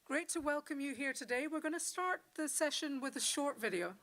Great to welcome you here today. We're going to start the session with a short video.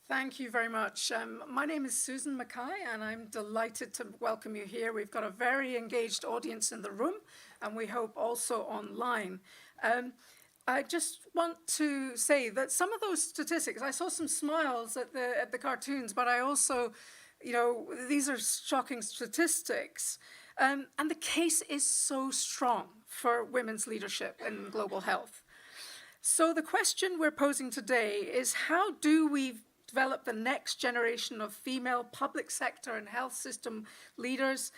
Thank you very much. My name is Susan Mackay, and I'm delighted to welcome you here. We've got a very engaged audience in the room, and we hope also online. I just want to say that some of those statistics, I saw some smiles at the cartoons, but I also, these are shocking statistics. And the case is so strong for women's leadership in global health. So the question we're posing today is, how do we develop the next generation of female public sector and health system leaders?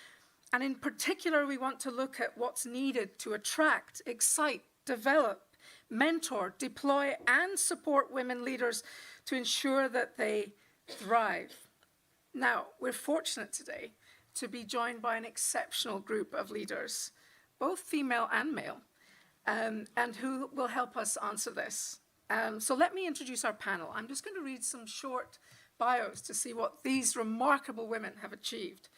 And in particular, we want to look at what's needed to attract, excite, develop, mentor, deploy, and support women leaders to ensure that they thrive. Now, we're fortunate today to be joined by an exceptional group of leaders, both female and male, and who will help us answer this. So let me introduce our panel. I'm just going to read some short bios to see what these remarkable women have achieved.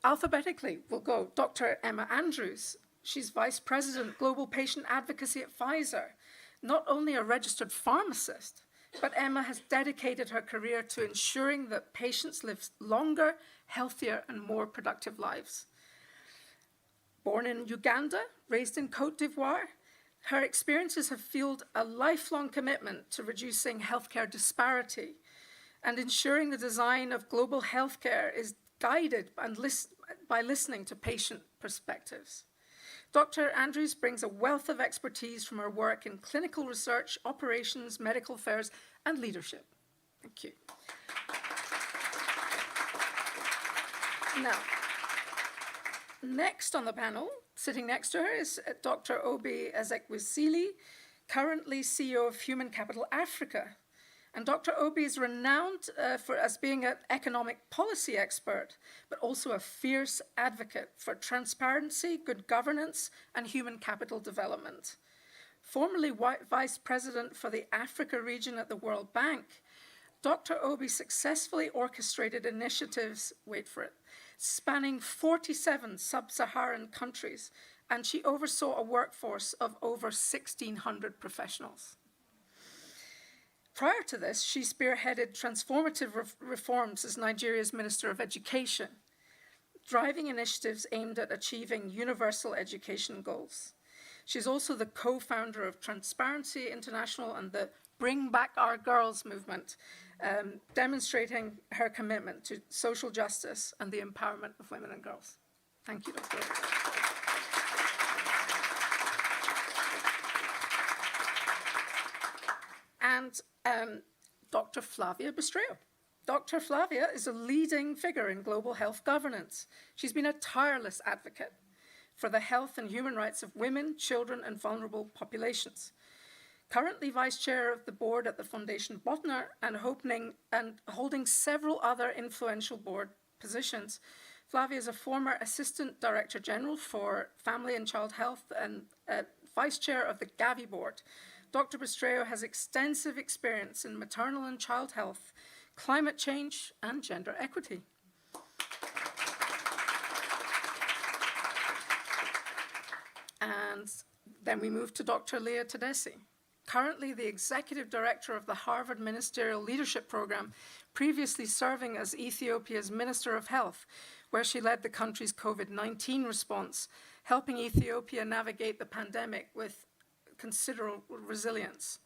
Alphabetically, we'll go Dr. Emma Andrews. She's Vice President, Global Patient Advocacy at Pfizer. Not only a registered pharmacist, but Emma has dedicated her career to ensuring that patients live longer, healthier, and more productive lives. Born in Uganda, raised in Côte d'Ivoire, her experiences have fueled a lifelong commitment to reducing healthcare disparity and ensuring the design of global healthcare is guided by listening to patient perspectives. Dr. Andrews brings a wealth of expertise from her work in clinical research, operations, medical affairs, and leadership. Thank you. Now, next on the panel, sitting next to her is Dr. Obi Ezekwesili, currently CEO of Human Capital Africa. And Dr. Obi is renowned as being an economic policy expert, but also a fierce advocate for transparency, good governance, and human capital development. Formerly Vice President for the Africa region at the World Bank, Dr. Obi successfully orchestrated initiatives, wait for it, spanning 47 sub-Saharan countries, and she oversaw a workforce of over 1,600 professionals. Prior to this, she spearheaded transformative reforms as Nigeria's Minister of Education, driving initiatives aimed at achieving universal education goals. She's also the co-founder of Transparency International and the Bring Back Our Girls movement, demonstrating her commitment to social justice and the empowerment of women and girls. Thank you, Dr. Obi. And Dr. Flavia Bustreo. Dr. Flavia is a leading figure in global health governance. She's been a tireless advocate for the health and human rights of women, children, and vulnerable populations. Currently vice chair of the board at the Foundation Botner and holding several other influential board positions. Flavia is a former Assistant Director General for Family and Child Health and Vice Chair of the Gavi Board. Dr. Bustreo has extensive experience in maternal and child health, climate change, and gender equity. And then we move to Dr. Leah Tedeschi, currently the Executive Director of the Harvard Ministerial Leadership Program, previously serving as Ethiopia's Minister of Health, where she led the country's COVID-19 response, helping Ethiopia navigate the pandemic with considerable resilience.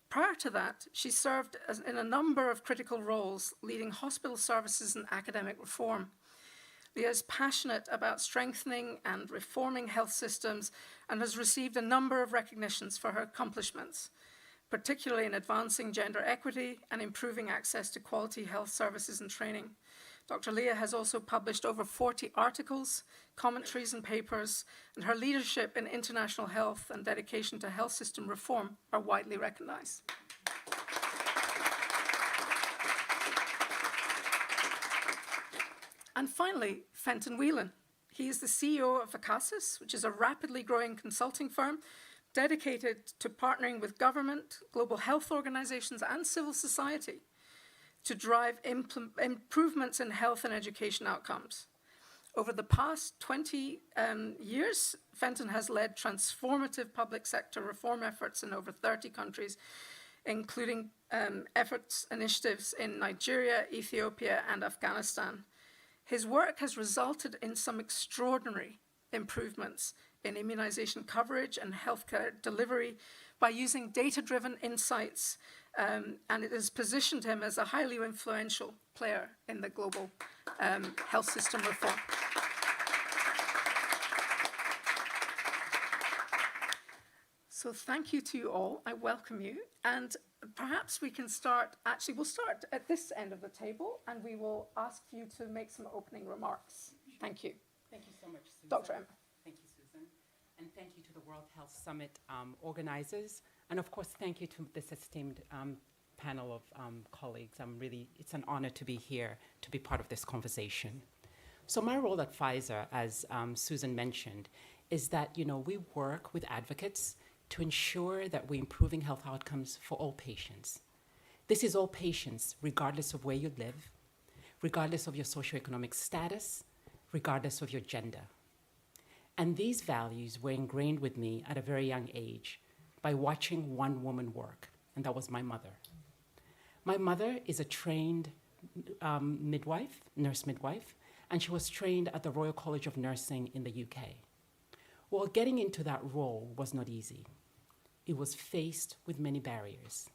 Prior to that, she served in a number of critical roles, leading hospital services and academic reform. Leah is passionate about strengthening and reforming health systems and has received a number of recognitions for her accomplishments, particularly in advancing gender equity and improving access to quality health services and training. Dr. Leah has also published over 40 articles, commentaries, and papers, and her leadership in international health and dedication to health system reform are widely recognized. And finally, Fenton Whelan. He is the CEO of Acasis, which is a rapidly growing consulting firm dedicated to partnering with government, global health organizations, and civil society to drive improvements in health and education outcomes. Over the past 20 years, Fenton has led transformative public sector reform efforts in over 30 countries, including initiatives in Nigeria, Ethiopia, and Afghanistan. His work has resulted in some extraordinary improvements in immunization coverage and healthcare delivery by using data-driven insights, and it has positioned him as a highly influential player in the global health system reform. So thank you to you all. I welcome you. And perhaps we can start, actually, we'll start at this end of the table, and we will ask you to make some opening remarks. Thank you. Thank you so much, Susan. Dr. Emma. Thank you, Susan. And thank you to the World Health Summit organizers. And of course, thank you to this esteemed panel of colleagues. It's an honor to be here, to be part of this conversation. So my role at Pfizer, as Susan mentioned, is that, we work with advocates to ensure that we're improving health outcomes for all patients. This is all patients, regardless of where you live, regardless of your socioeconomic status, regardless of your gender. And these values were ingrained with me at a very young age by watching one woman work, and that was my mother. My mother is a trained nurse midwife, and she was trained at the Royal College of Nursing in the UK. Well, getting into that role was not easy. It was faced with many barriers.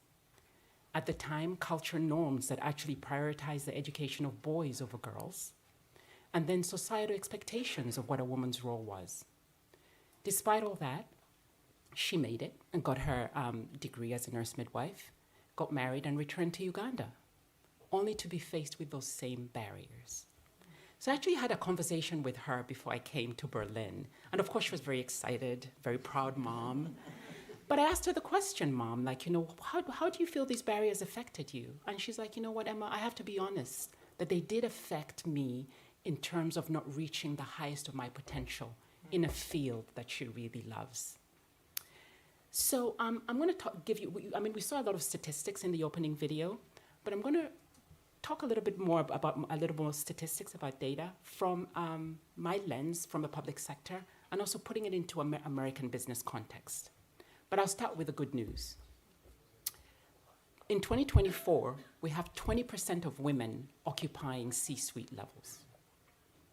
At the time, cultural norms that actually prioritized the education of boys over girls, and then societal expectations of what a woman's role was. Despite all that, she made it and got her degree as a nurse midwife, got married and returned to Uganda, only to be faced with those same barriers. So I actually had a conversation with her before I came to Berlin. And of course, she was very excited, very proud mom. But I asked her the question, Mom, how do you feel these barriers affected you? And she's like, you know what, Emma, I have to be honest, that they did affect me in terms of not reaching the highest of my potential in a field that she really loves. So I'm going to give you, we saw a lot of statistics in the opening video, but I'm going to talk a little bit more about a little more statistics about data from my lens from the public sector, and also putting it into American business context. But I'll start with the good news. In 2024, we have 20% of women occupying C-suite levels,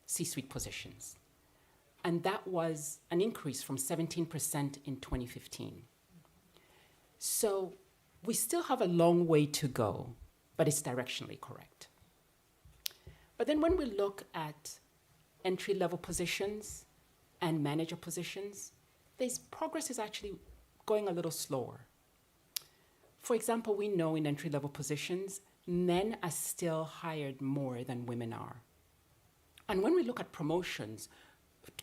C-suite positions. And that was an increase from 17% in 2015. So we still have a long way to go, but it's directionally correct. But then when we look at entry-level positions and manager positions, progress is actually going a little slower. For example, we know in entry-level positions, men are still hired more than women are. And when we look at promotions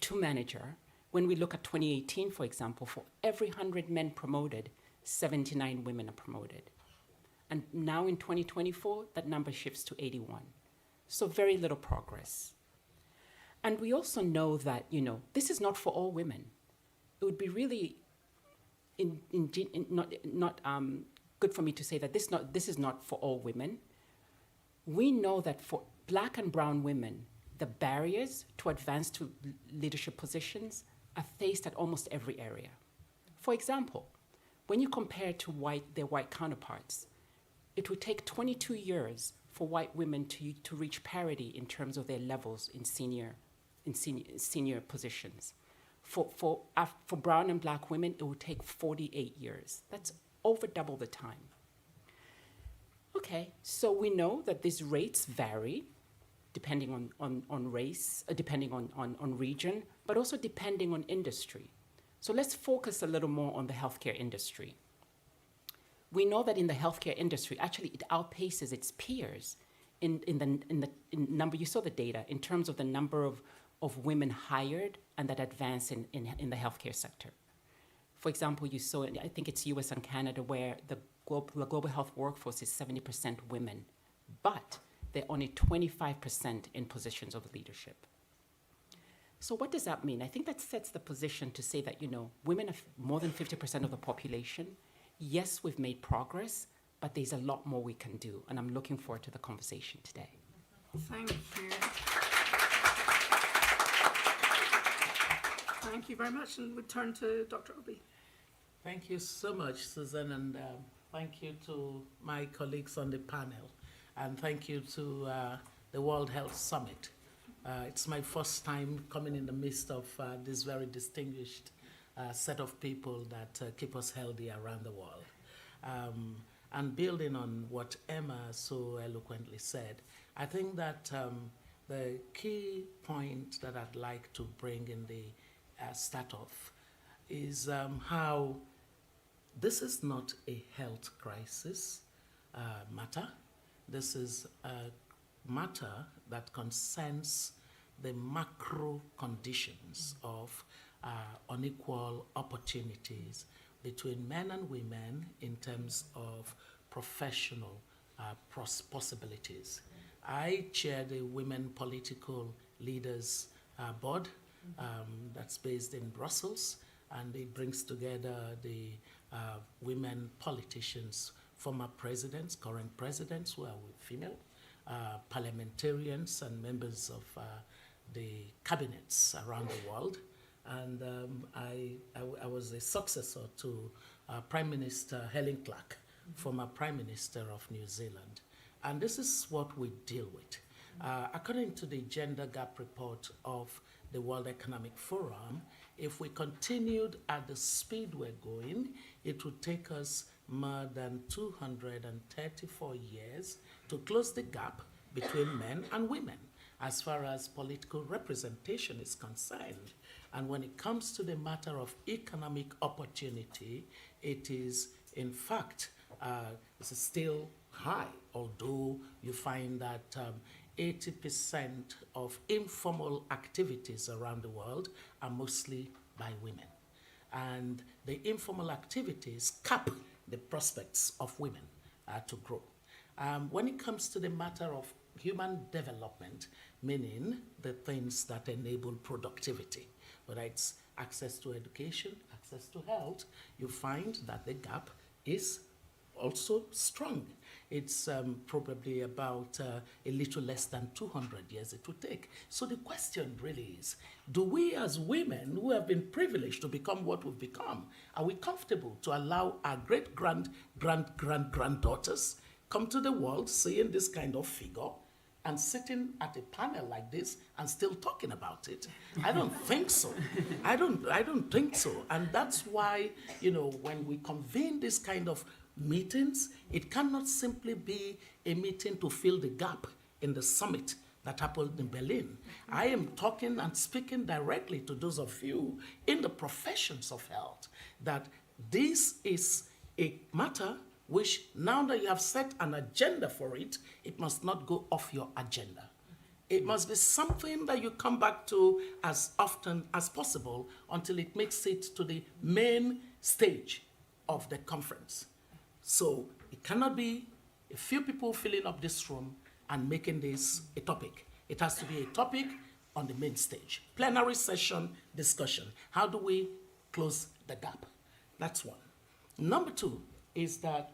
to manager, when we look at 2018, for example, for every 100 men promoted, 79 women are promoted. And now in 2024, that number shifts to 81. So very little progress. And we also know that, this is not for all women. It would be really not good for me to say that this is not for all women. We know that for Black and brown women, the barriers to advance to leadership positions are faced at almost every area. For example, when you compare to their white counterparts, it would take 22 years for white women to reach parity in terms of their levels in senior positions. For brown and Black women, it would take 48 years. That's over double the time. Okay, so we know that these rates vary depending on race, depending on region, but also depending on industry. So let's focus a little more on the healthcare industry. We know that in the healthcare industry, actually it outpaces its peers in number, you saw the data, in terms of the number of women hired and that advance in the healthcare sector. For example, you saw, I think it's US and Canada, where the global health workforce is 70% women, but they're only 25% in positions of leadership. So what does that mean? I think that sets the position to say that, women are more than 50% of the population. Yes, we've made progress, but there's a lot more we can do, and I'm looking forward to the conversation today. Thank you. Thank you very much, and we turn to Dr. Obi. Thank you so much, Susan, and thank you to my colleagues on the panel, and thank you to the World Health Summit. It's my first time coming in the midst of this very distinguished set of people that keep us healthy around the world. And building on what Emma so eloquently said, I think that the key point that I'd like to bring in the start off is how this is not a health crisis matter. This is a matter that concerns the macro conditions of unequal opportunities between men and women in terms of professional possibilities. I chair the Women Political Leaders Board that's based in Brussels, and it brings together the women politicians, former presidents, current presidents who are female, parliamentarians and members of the cabinets around the world. And I was a successor to Prime Minister Helen Clark, former Prime Minister of New Zealand. And this is what we deal with. According to the Gender Gap Report of the World Economic Forum, if we continued at the speed we're going, it would take us more than 234 years to close the gap between men and women as far as political representation is concerned. And when it comes to the matter of economic opportunity, it is, in fact, it's still high, although you find that 80% of informal activities around the world are mostly by women. And the informal activities cap the prospects of women to grow. When it comes to the matter of human development, meaning the things that enable productivity, whether it's access to education, access to health, you find that the gap is also strong. It's probably about a little less than 200 years it would take. So the question really is, do we as women who have been privileged to become what we've become, are we comfortable to allow our great-granddaughters come to the world seeing this kind of figure and sitting at a panel like this and still talking about it? I don't think so. I don't think so. And that's why, when we convene this kind of meetings, it cannot simply be a meeting to fill the gap in the summit that happened in Berlin. I am talking and speaking directly to those of you in the professions of health, that this is a matter which, now that you have set an agenda for it, it must not go off your agenda. It must be something that you come back to as often as possible until it makes it to the main stage of the conference. So it cannot be a few people filling up this room and making this a topic. It has to be a topic on the main stage. Plenary session discussion. How do we close the gap? That's one. Number two is that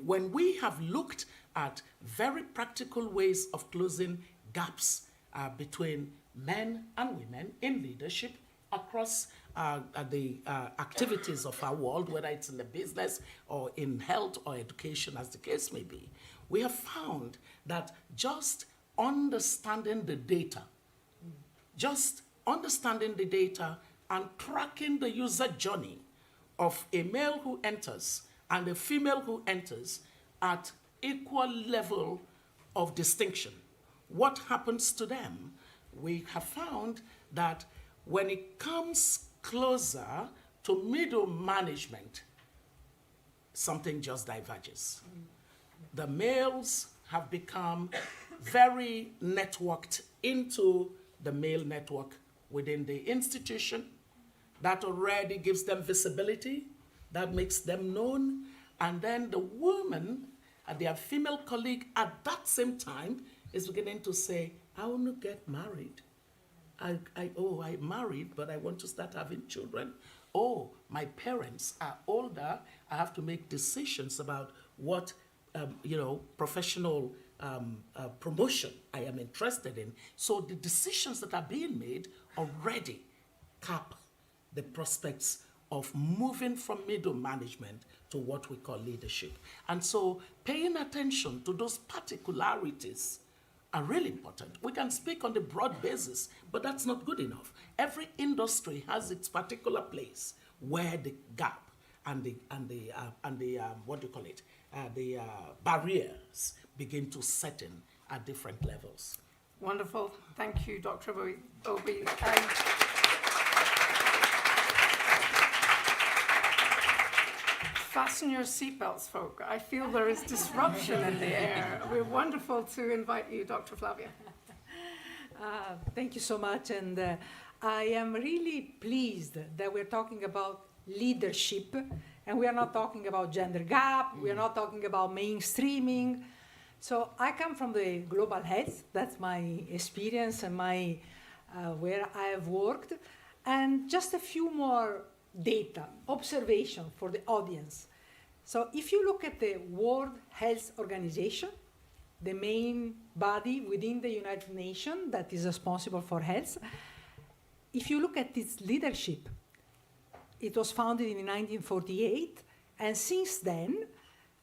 when we have looked at very practical ways of closing gaps between men and women in leadership across the activities of our world, whether it's in the business or in health or education, as the case may be, we have found that just understanding the data, and tracking the user journey of a male who enters and a female who enters at equal level of distinction, what happens to them? We have found that when it comes closer to middle management, something just diverges. The males have become very networked into the male network within the institution. That already gives them visibility, that makes them known, and then the woman, their female colleague at that same time is beginning to say, I want to get married. I'm married, but I want to start having children. Oh, my parents are older. I have to make decisions about what, professional promotion I am interested in. So the decisions that are being made already cap the prospects of moving from middle management to what we call leadership. And so paying attention to those particularities are really important. We can speak on the broad basis, but that's not good enough. Every industry has its particular place where the gap and the barriers begin to set in at different levels. Wonderful. Thank you, Dr. Obi. Fasten your seatbelts, folk. I feel there is disruption in the air. We're wonderful to invite you, Dr. Flavia. Thank you so much, and I am really pleased that we're talking about leadership, and we are not talking about gender gap, we are not talking about mainstreaming. So I come from the global health, that's my experience and my where I have worked, and just a few more data, observation for the audience. So if you look at the World Health Organization, the main body within the United Nations that is responsible for health, if you look at its leadership, it was founded in 1948, and since then,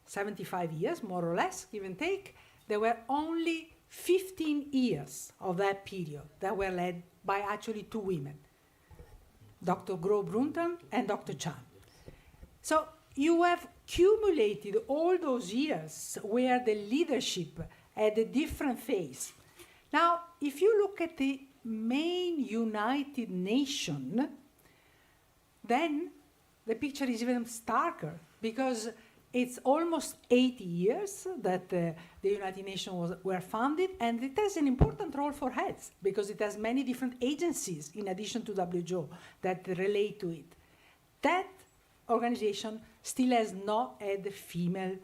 75 years, more or less, give and take, there were only 15 years of that period that were led by actually two women, Dr. Gro Brunton and Dr. Chan. So you have accumulated all those years where the leadership had a different phase. Now, if you look at the main United Nations, then the picture is even starker, because it's almost 80 years that the United Nations were founded, and it has an important role for health because it has many different agencies in addition to WHO that relate to it. That organization still has not had a female,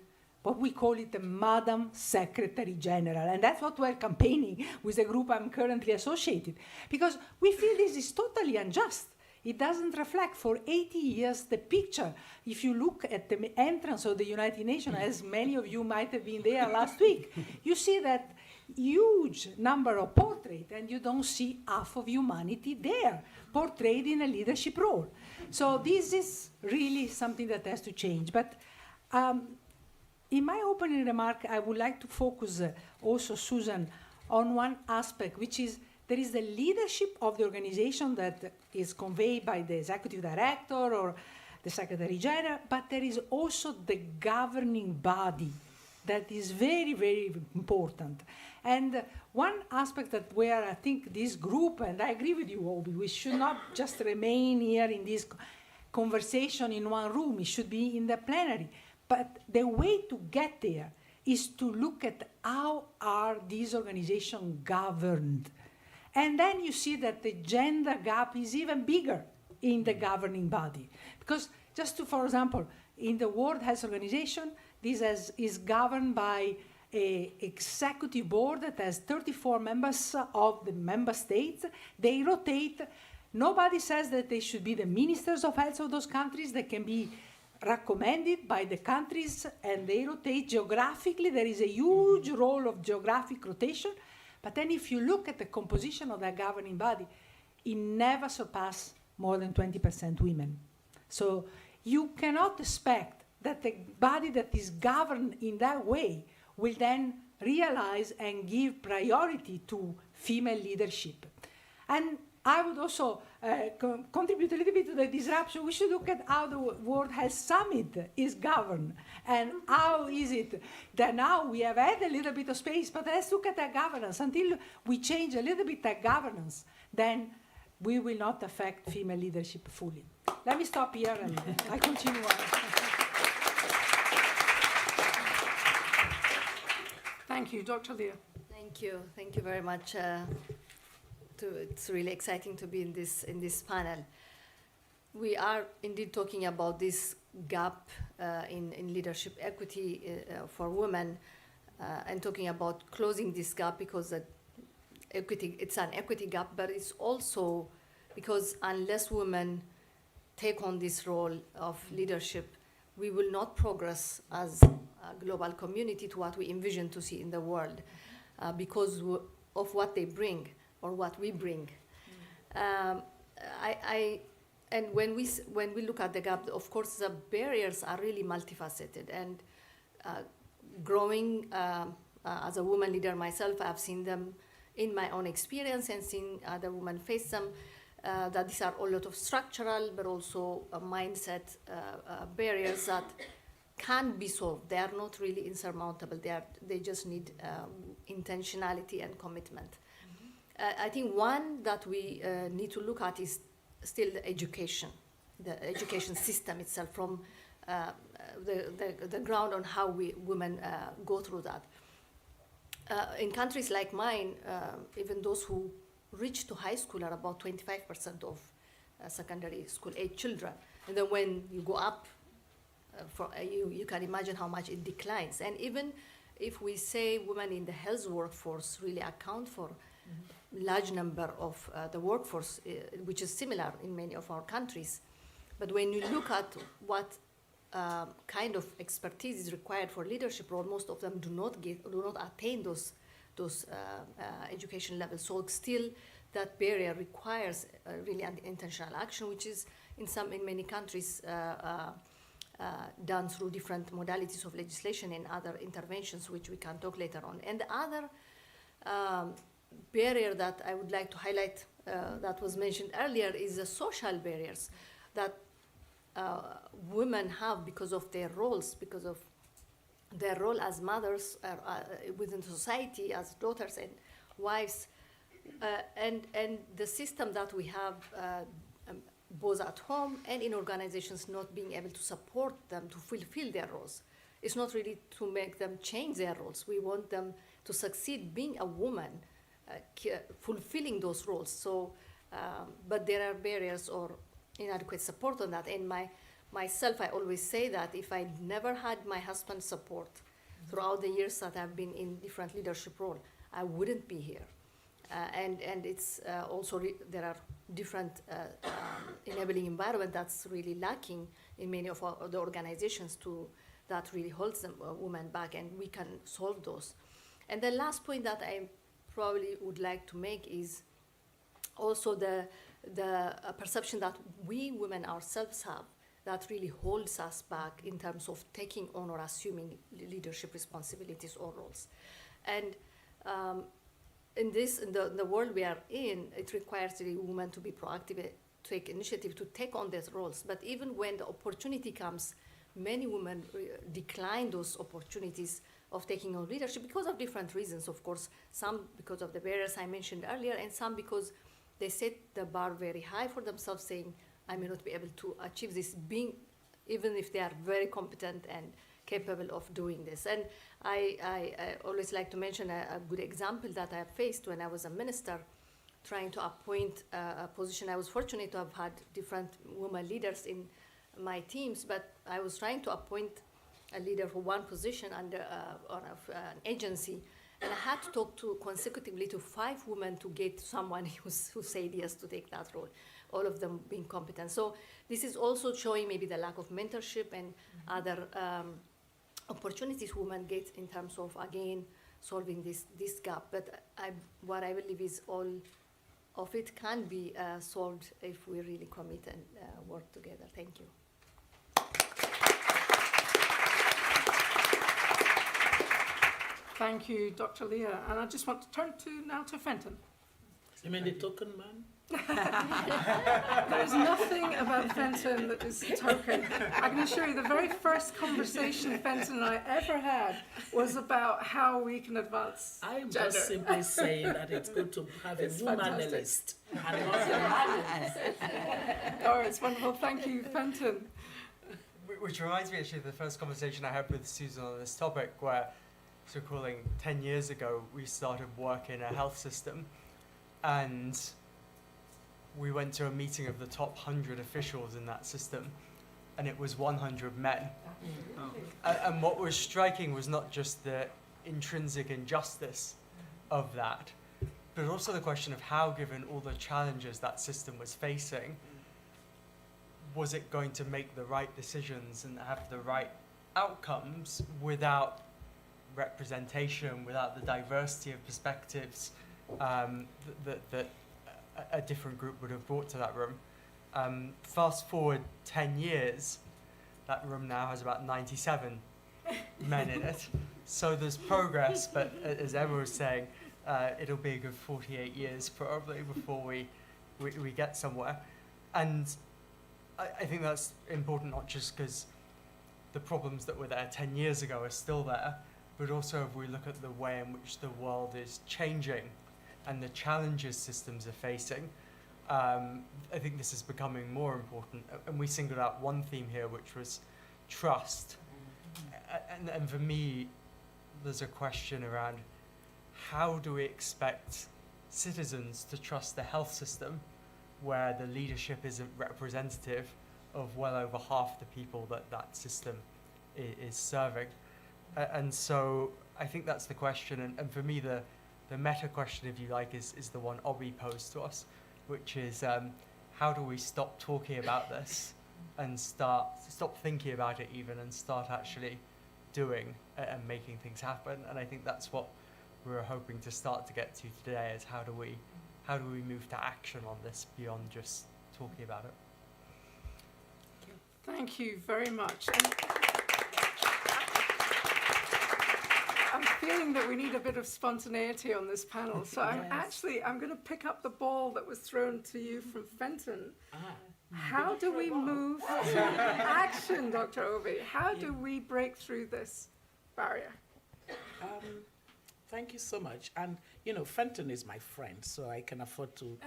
what we call it a Madam Secretary General, and that's what we're campaigning with the group I'm currently associated, because we feel this is totally unjust. It doesn't reflect for 80 years the picture. If you look at the entrance of the United Nations, as many of you might have been there last week, you see that huge number of portraits, and you don't see half of humanity there, portrayed in a leadership role. So this is really something that has to change. But in my opening remark, I would like to focus also, Susan, on one aspect, which is there is the leadership of the organization that is conveyed by the executive director or the secretary general, but there is also the governing body that is very, very important. And one aspect that where I think this group, and I agree with you, Obi, we should not just remain here in this conversation in one room, it should be in the plenary. But the way to get there is to look at how are these organizations governed. And then you see that the gender gap is even bigger in the governing body. Because just to, for example, in the World Health Organization, this is governed by a executive board that has 34 members of the member states. They rotate. Nobody says that they should be the ministers of health of those countries. They can be recommended by the countries, and they rotate geographically. There is a huge role of geographic rotation. But then if you look at the composition of that governing body, it never surpasses more than 20% women. So you cannot expect that the body that is governed in that way will then realize and give priority to female leadership. And I would also contribute a little bit to the disruption. We should look at how the World Health Summit is governed and how is it that now we have had a little bit of space, but let's look at that governance. Until we change a little bit that governance, then we will not affect female leadership fully. Let me stop here and I continue on. Thank you, Dr. Leah. Thank you very much. It's really exciting to be in this panel. We are indeed talking about this gap in leadership equity for women, and talking about closing this gap because it's an equity gap, but it's also because unless women take on this role of leadership, we will not progress as a global community to what we envision to see in the world, because of what they bring or what we bring. And when we look at the gap, of course, the barriers are really multifaceted. And growing as a woman leader myself, I've seen them in my own experience and seen other women face them. That these are a lot of structural, but also mindset barriers that can be solved. They are not really insurmountable. They just need intentionality and commitment. I think one that we need to look at is still the education system itself, from the ground on how women go through that. In countries like mine, even those who reach to high school are about 25% of secondary school age children. And then when you go up, you can imagine how much it declines. And even if we say women in the health workforce really account for large number of the workforce, which is similar in many of our countries. But when you look at what kind of expertise is required for leadership role, most of them do not attain those education levels. So still, that barrier requires really an intentional action, which is in many countries done through different modalities of legislation and other interventions, which we can talk later on. And the other barrier that I would like to highlight that was mentioned earlier is the social barriers that women have because of their roles, because of their role as mothers within society, as daughters and wives, and the system that we have both at home and in organizations not being able to support them to fulfill their roles. It's not really to make them change their roles. We want them to succeed being a woman, fulfilling those roles. So, but there are barriers or inadequate support on that. And myself, I always say that if I never had my husband's support throughout the years that I've been in different leadership roles, I wouldn't be here. And it's also there are different enabling environment that's really lacking in many of the organizations that really holds them women back, and we can solve those. And the last point that I probably would like to make is also the perception that we women ourselves have that really holds us back in terms of taking on or assuming leadership responsibilities or roles. And in the world we are in, it requires the women to be proactive, take initiative to take on these roles. But even when the opportunity comes, many women decline those opportunities of taking on leadership because of different reasons, of course. Some because of the barriers I mentioned earlier, and some because they set the bar very high for themselves, saying, I may not be able to achieve this, even if they are very competent and capable of doing this. And I always like to mention a good example that I faced when I was a minister trying to appoint a position. I was fortunate to have had different women leaders in my teams, but I was trying to appoint a leader for one position under on an agency, and I had to talk to consecutively to 5 women to get someone who said yes to take that role, all of them being competent. So this is also showing maybe the lack of mentorship and other opportunities women get in terms of, again, solving this gap. But what I believe is all of it can be solved if we really commit and work together. Thank you. Thank you, Dr. Leah. And I just want to turn now to Fenton. You mean the token man? There's nothing about Fenton that is token. I can assure you the very first conversation Fenton and I ever had was about how we can advance I'm gender. just simply saying that it's good to have a It's womanalist and not a manalist. Oh, it's wonderful. Thank you, Fenton. Which reminds me actually of the first conversation I had with Susan on this topic, where, so calling 10 years ago, we started work in a health system, and we went to a meeting of the top 100 officials in that system, and it was 100 men. And what was striking was not just the intrinsic injustice of that, but also the question of how, given all the challenges that system was facing, was it going to make the right decisions and have the right outcomes without representation, without the diversity of perspectives that a different group would have brought to that room. Fast forward 10 years, that room now has about 97 men in it. So there's progress, but as Emma was saying, it'll be a good 48 years probably before we get somewhere. And I think that's important, not just because the problems that were there 10 years ago are still there, but also if we look at the way in which the world is changing and the challenges systems are facing, I think this is becoming more important. And we singled out one theme here, which was trust. And for me, there's a question around how do we expect citizens to trust the health system where the leadership isn't representative of well over half the people that system is serving. And so I think that's the question. And for me, the meta question, if you like, is the one Obi posed to us, which is how do we stop talking about this and stop thinking about it even and start actually doing and making things happen. And I think that's what we're hoping to start to get to today, is how do we move to action on this beyond just talking about it. Thank you very much. And I'm feeling that we need a bit of spontaneity on this panel. So I'm going to pick up the ball that was thrown to you from Fenton. How do we move to action, Dr. Obi? How do we break through this barrier? Thank you so much. And, Fenton is my friend, so I can afford to,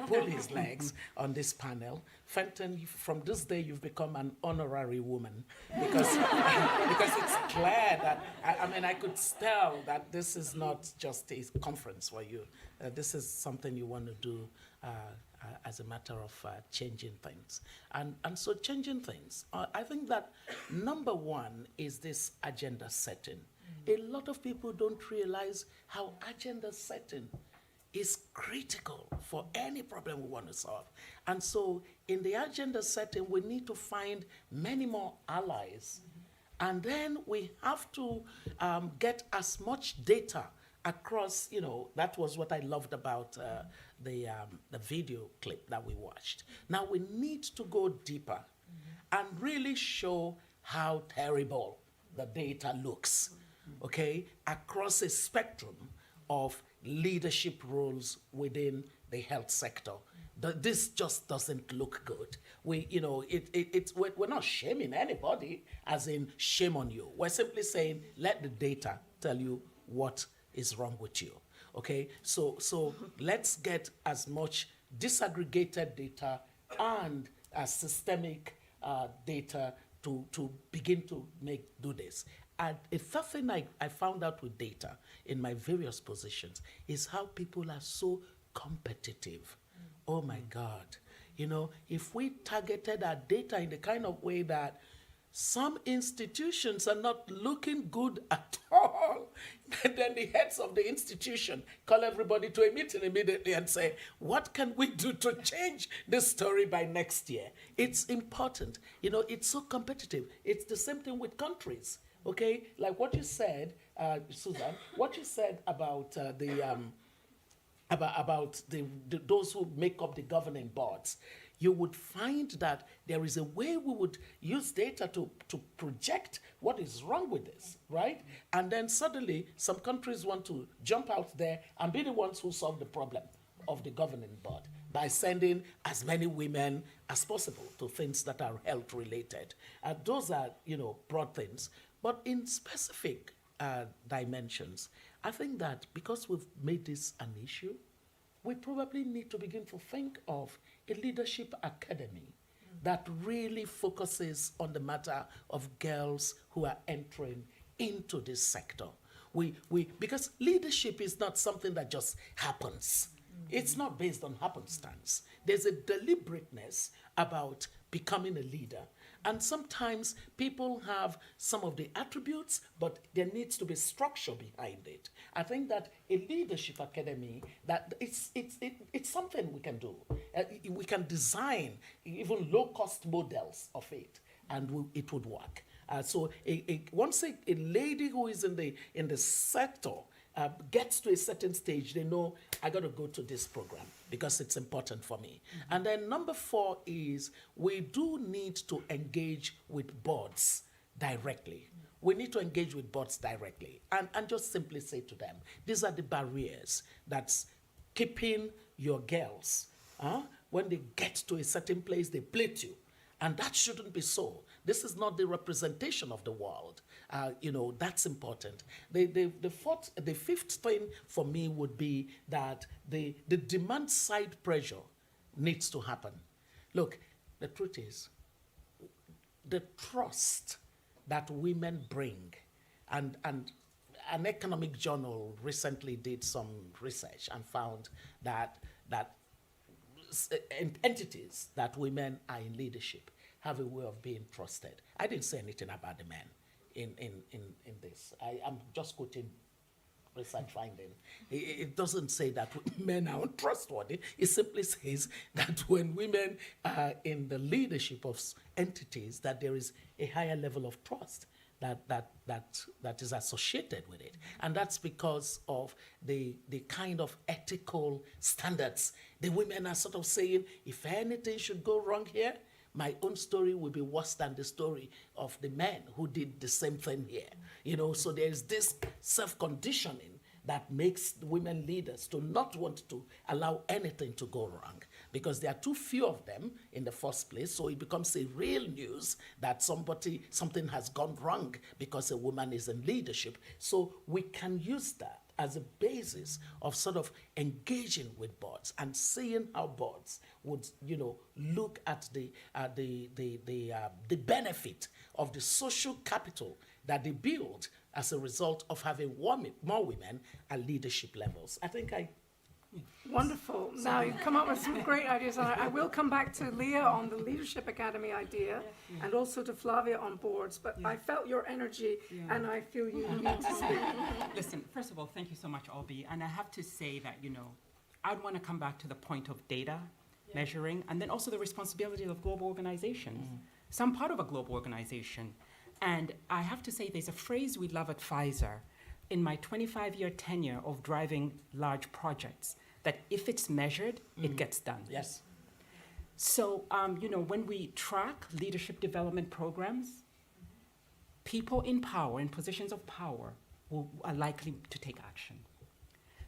pull his legs on this panel. Fenton, from this day, you've become an honorary woman because it's clear that, I could tell that this is not just a conference for you. This is something you want to do as a matter of changing things. And so changing things, I think that number one is this agenda setting. A lot of people don't realize how agenda setting is critical for any problem we want to solve. And so in the agenda setting, we need to find many more allies. And then we have to get as much data across, that was what I loved about the video clip that we watched. Now we need to go deeper and really show how terrible the data looks. Okay, across a spectrum of leadership roles within the health sector. This just doesn't look good. We're not shaming anybody, as in shame on you. We're simply saying, let the data tell you what is wrong with you. Okay, so let's get as much disaggregated data and systemic data to begin to do this. And a third thing I found out with data in my various positions is how people are so competitive. Oh my God. If we targeted our data in the kind of way that some institutions are not looking good at all. And then the heads of the institution call everybody to a meeting immediately and say, what can we do to change this story by next year? It's important. You know, it's so competitive. It's the same thing with countries, okay? Like what you said, Susan, what you said about those who make up the governing boards, you would find that there is a way we would use data to project what is wrong with this, right? And then suddenly some countries want to jump out there and be the ones who solve the problem of the governing board by sending as many women as possible to things that are health related. Those are, you know, broad things. But in specific dimensions, I think that because we've made this an issue, we probably need to begin to think of a leadership academy that really focuses on the matter of girls who are entering into this sector. Because leadership is not something that just happens. It's not based on happenstance. There's a deliberateness about becoming a leader. And sometimes people have some of the attributes, but there needs to be structure behind it. I think that a leadership academy, that it's something we can do. We can design even low-cost models of it, and it would work. So once a lady who is in the sector gets to a certain stage, they know, I got to go to this program because it's important for me. Mm-hmm. And then number 4 is we do need to engage with boards directly. Mm-hmm. We need to engage with boards directly and just simply say to them, these are the barriers that's keeping your girls. When they get to a certain place, they plate you. And that shouldn't be so. This is not the representation of the world. You know, that's important. The fifth thing for me would be that the demand side pressure needs to happen. Look, the truth is, the trust that women bring, and an economic journal recently did some research and found that entities that women are in leadership have a way of being trusted. I didn't say anything about the men in this. I am just quoting research finding. It doesn't say that men are untrustworthy. It simply says that when women are in the leadership of entities, that there is a higher level of trust that is associated with it. And that's because of the kind of ethical standards. The women are sort of saying, if anything should go wrong here, my own story will be worse than the story of the men who did the same thing here. You know, so there's this self-conditioning that makes women leaders to not want to allow anything to go wrong, because there are too few of them in the first place, so it becomes a real news that something has gone wrong because a woman is in leadership. So we can use that as a basis of sort of engaging with boards and seeing how boards would, you know, look at the benefit of the social capital that they build as a result of having more women at leadership levels. I think Wonderful. Now, you've come up with some great ideas. And I will come back to Leah on the Leadership Academy idea and also to Flavia on boards. But I felt your energy and I feel you need to speak. Listen, first of all, thank you so much, Albie. And I have to say that, you know, I'd want to come back to the point of data, measuring, and then also the responsibility of global organizations. So I'm part of a global organization. And I have to say there's a phrase we love at Pfizer in my 25-year tenure of driving large projects, that if it's measured, it gets done. Yes. So, you know, when we track leadership development programs, people in power, in positions of power, are likely to take action.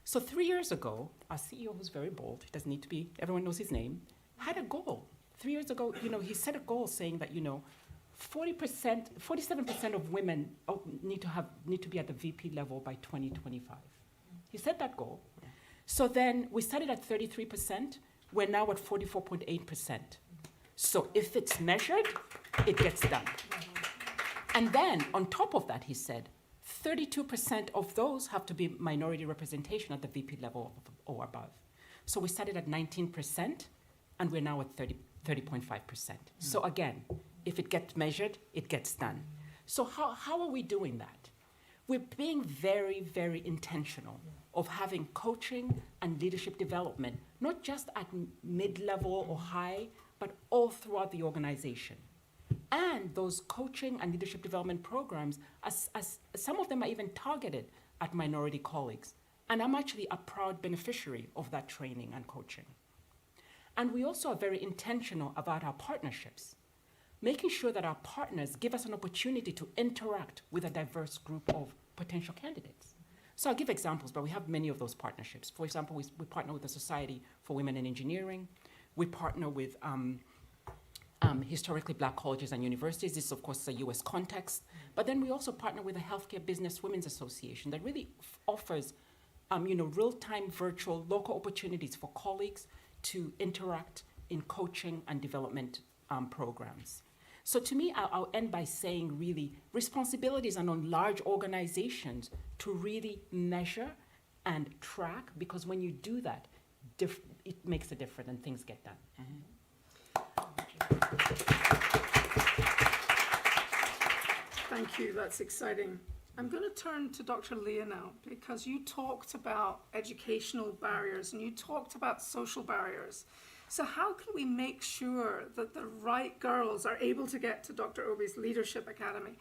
So 3 years ago, our CEO, who's very bold, he doesn't need to be, everyone knows his name, had a goal. 3 years ago, you know, he set a goal saying that, you know, 47% of women need to be at the VP level by 2025. He set that goal. So then we started at 33%. We're now at 44.8%. So if it's measured, it gets done. And then on top of that, he said, 32% of those have to be minority representation at the VP level or above. So we started at 19%, and we're now at 30.5%. So again, if it gets measured, it gets done. So how are we doing that? We're being very, very intentional of having coaching and leadership development, not just at mid-level or high, but all throughout the organization. And those coaching and leadership development programs, as some of them are even targeted at minority colleagues. And I'm actually a proud beneficiary of that training and coaching. And we also are very intentional about our partnerships, making sure that our partners give us an opportunity to interact with a diverse group of potential candidates. So I'll give examples, but we have many of those partnerships. For example, we partner with the Society for Women in Engineering. We partner with historically black colleges and universities. This, of course, is a US context. But then we also partner with the Healthcare Business Women's Association that really offers real-time virtual local opportunities for colleagues to interact in coaching and development programs. So to me, I'll end by saying really responsibilities are on large organizations to really measure and track, because when you do that, it makes a difference and things get done. Thank you, that's exciting. I'm going to turn to Dr. Leah now, because you talked about educational barriers and you talked about social barriers. So how can we make sure that the right girls are able to get to Dr. Obi's Leadership Academy?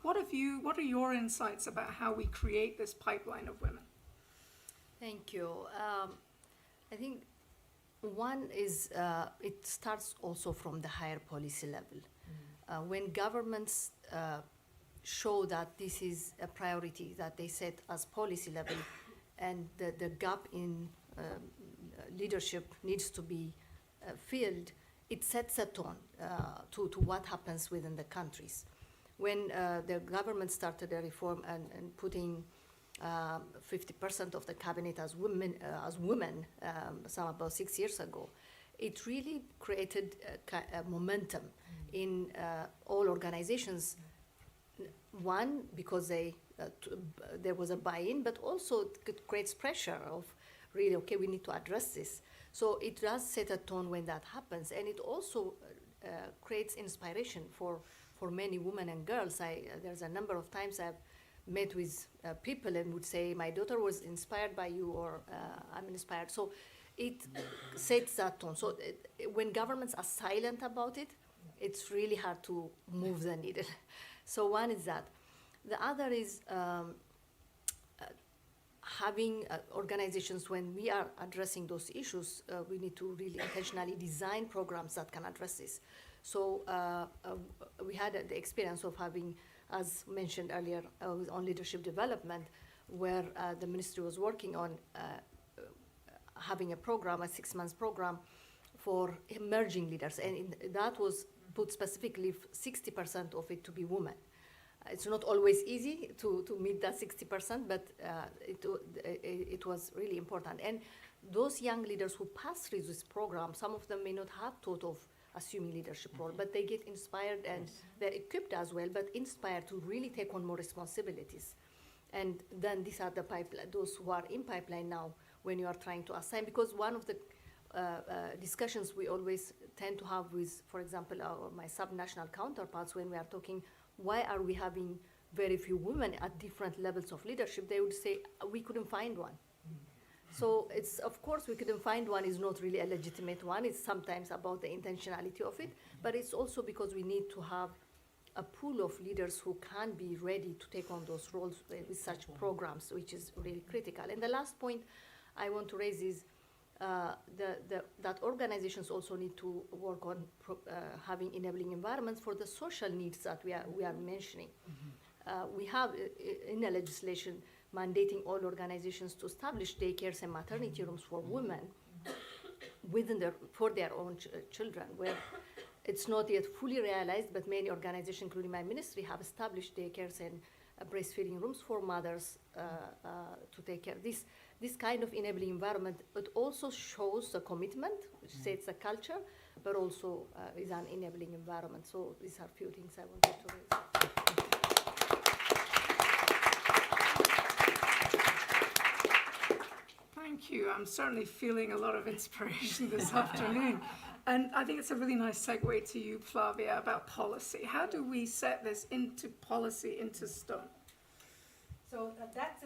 What are your insights about how we create this pipeline of women? Thank you. I think one is it starts also from the higher policy level. When governments show that this is a priority that they set as policy level, and the gap in leadership needs to be filled, it sets a tone to what happens within the countries. When the government started a reform and putting 50% of the cabinet as women, some about 6 years ago, it really created a momentum in all organizations. One, because there was a buy-in, but also it creates pressure of really, okay, we need to address this. So it does set a tone when that happens, and it also creates inspiration for many women and girls. There's a number of times I've met with people and would say, my daughter was inspired by you, or I'm inspired. So it sets that tone. So when governments are silent about it, it's really hard to move the needle. So one is that. The other is having organizations, when we are addressing those issues, we need to really intentionally design programs that can address this. So we had the experience of having, as mentioned earlier, on leadership development, where the ministry was working on having a program, a 6-month program for emerging leaders. And that was put specifically 60% of it to be women. It's not always easy to meet that 60%, but it was really important. And those young leaders who pass through this program, some of them may not have thought of assuming leadership role, but they get inspired, and they're equipped as well, but inspired to really take on more responsibilities. And then these are the pipeline, those who are in pipeline now when you are trying to assign, because one of the discussions we always tend to have with, for example, my subnational counterparts, when we are talking, why are we having very few women at different levels of leadership, they would say, we couldn't find one. So it's, of course, we couldn't find one is not really a legitimate one. It's sometimes about the intentionality of it, but it's also because we need to have a pool of leaders who can be ready to take on those roles with such programs, which is really critical. And the last point I want to raise is that organizations also need to work on having enabling environments for the social needs that we are mentioning. We have in the legislation mandating all organizations to establish daycares and maternity rooms for women for their own children, where it's not yet fully realized, but many organizations, including my ministry, have established daycares and breastfeeding rooms for mothers to take care of this. This kind of enabling environment, it also shows the commitment, which sets a culture, but also is an enabling environment. So these are a few things I wanted to raise. Thank you. I'm certainly feeling a lot of inspiration this afternoon. And I think it's a really nice segue to you, Flavia, about policy. How do we set this into policy, into stone? So that's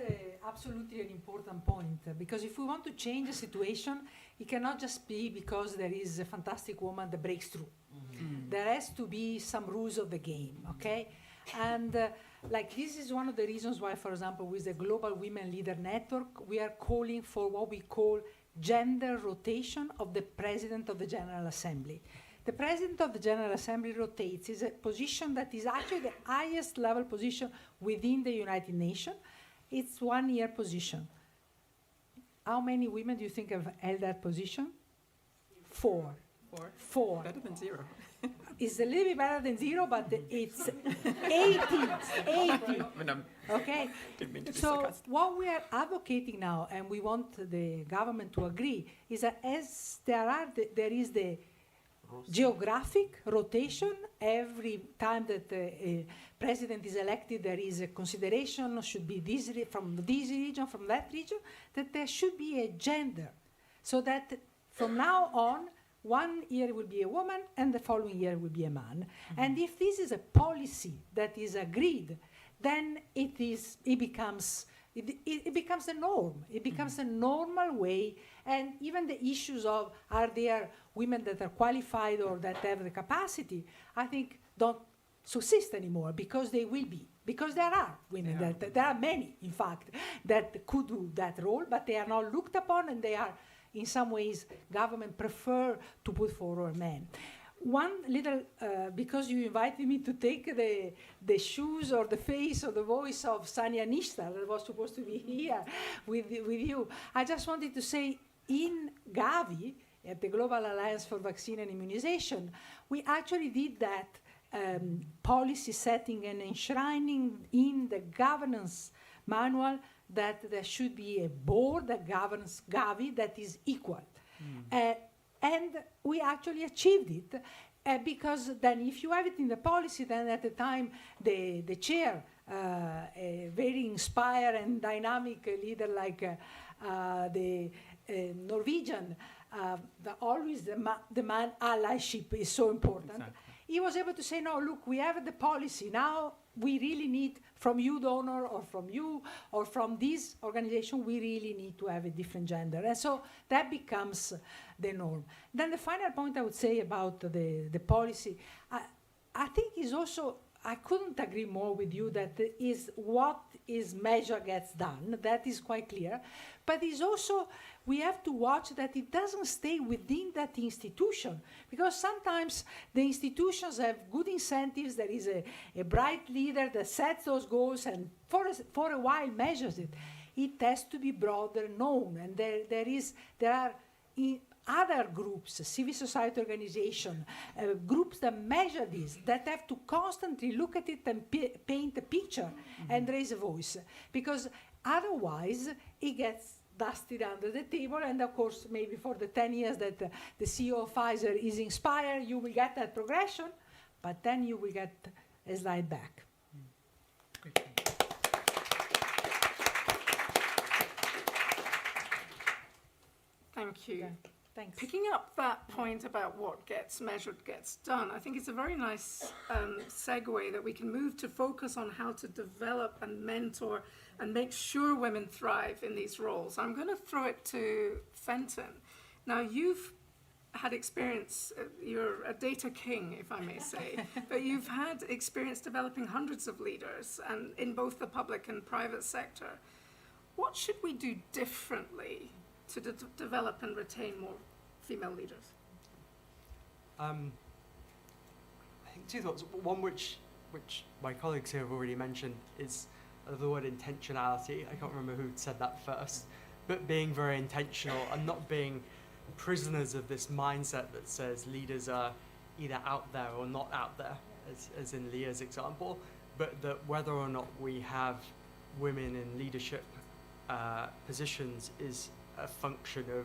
absolutely an important point because if we want to change the situation, it cannot just be because there is a fantastic woman that breaks through. There has to be some rules of the game, okay? And like this is one of the reasons why, for example, with the Global Women Leader Network, we are calling for what we call gender rotation of the President of the General Assembly. The President of the General Assembly rotates. Is a position that is actually the highest level position within the United Nations. It's 1 year position. How many women do you think have held that position? 4. 4. Better than 0. It's a little bit better than 0, but it's 80. Okay? Didn't mean to be So sarcastic. what we are advocating now, and we want the government to agree, is that as there is the geographic rotation. Every time that a president is elected, there is a consideration, should be this from this region, from that region, that there should be a gender. So that from now on, 1 year will be a woman and the following year will be a man. And if this is a policy that is agreed, then it becomes the norm. It becomes a normal way, and even the issues of are there women that are qualified or that have the capacity, I think don't subsist anymore because they will be. Because there are women, there are many, in fact, that could do that role, but they are not looked upon, and they are, in some ways, government prefer to put forward men. One little, because you invited me to take the shoes or the face or the voice of Sania Nishtar, that was supposed to be here with you, I just wanted to say in Gavi, at the Global Alliance for Vaccine and Immunization, we actually did that policy setting and enshrining in the governance manual that there should be a board that governs Gavi that is equal. And we actually achieved it because then if you have it in the policy, then at the time the chair, a very inspired and dynamic leader like the Norwegian, the man allyship is so important. Exactly. He was able to say, no, look, we have the policy. Now we really need from you, donor, or from you, or from this organization, we really need to have a different gender. And so that becomes the norm. Then the final point I would say about the policy, I think is also, I couldn't agree more with you that is what is measured gets done. That is quite clear. But it's also, we have to watch that it doesn't stay within that institution, because sometimes the institutions have good incentives. There is a bright leader that sets those goals and for a while measures it. It has to be broader known, and there are other groups, civil society organization, groups that measure this, that have to constantly look at it and paint a picture and raise a voice, because otherwise it gets dusted under the table. And of course, maybe for the 10 years that the CEO of Pfizer is inspired, you will get that progression, but then you will get a slide back. Thank you. Yeah, thanks. Picking up that point about what gets measured gets done, I think it's a very nice segue that we can move to focus on how to develop and mentor and make sure women thrive in these roles. I'm going to throw it to Fenton. Now, you've had experience, you're a data king, if I may say, but you've had experience developing hundreds of leaders and in both the public and private sector. What should we do differently to develop and retain more female leaders? I think two thoughts. One which my colleagues here have already mentioned is the word intentionality. I can't remember who said that first, but being very intentional and not being prisoners of this mindset that says leaders are either out there or not out there, as in Leah's example, but that whether or not we have women in leadership positions is a function of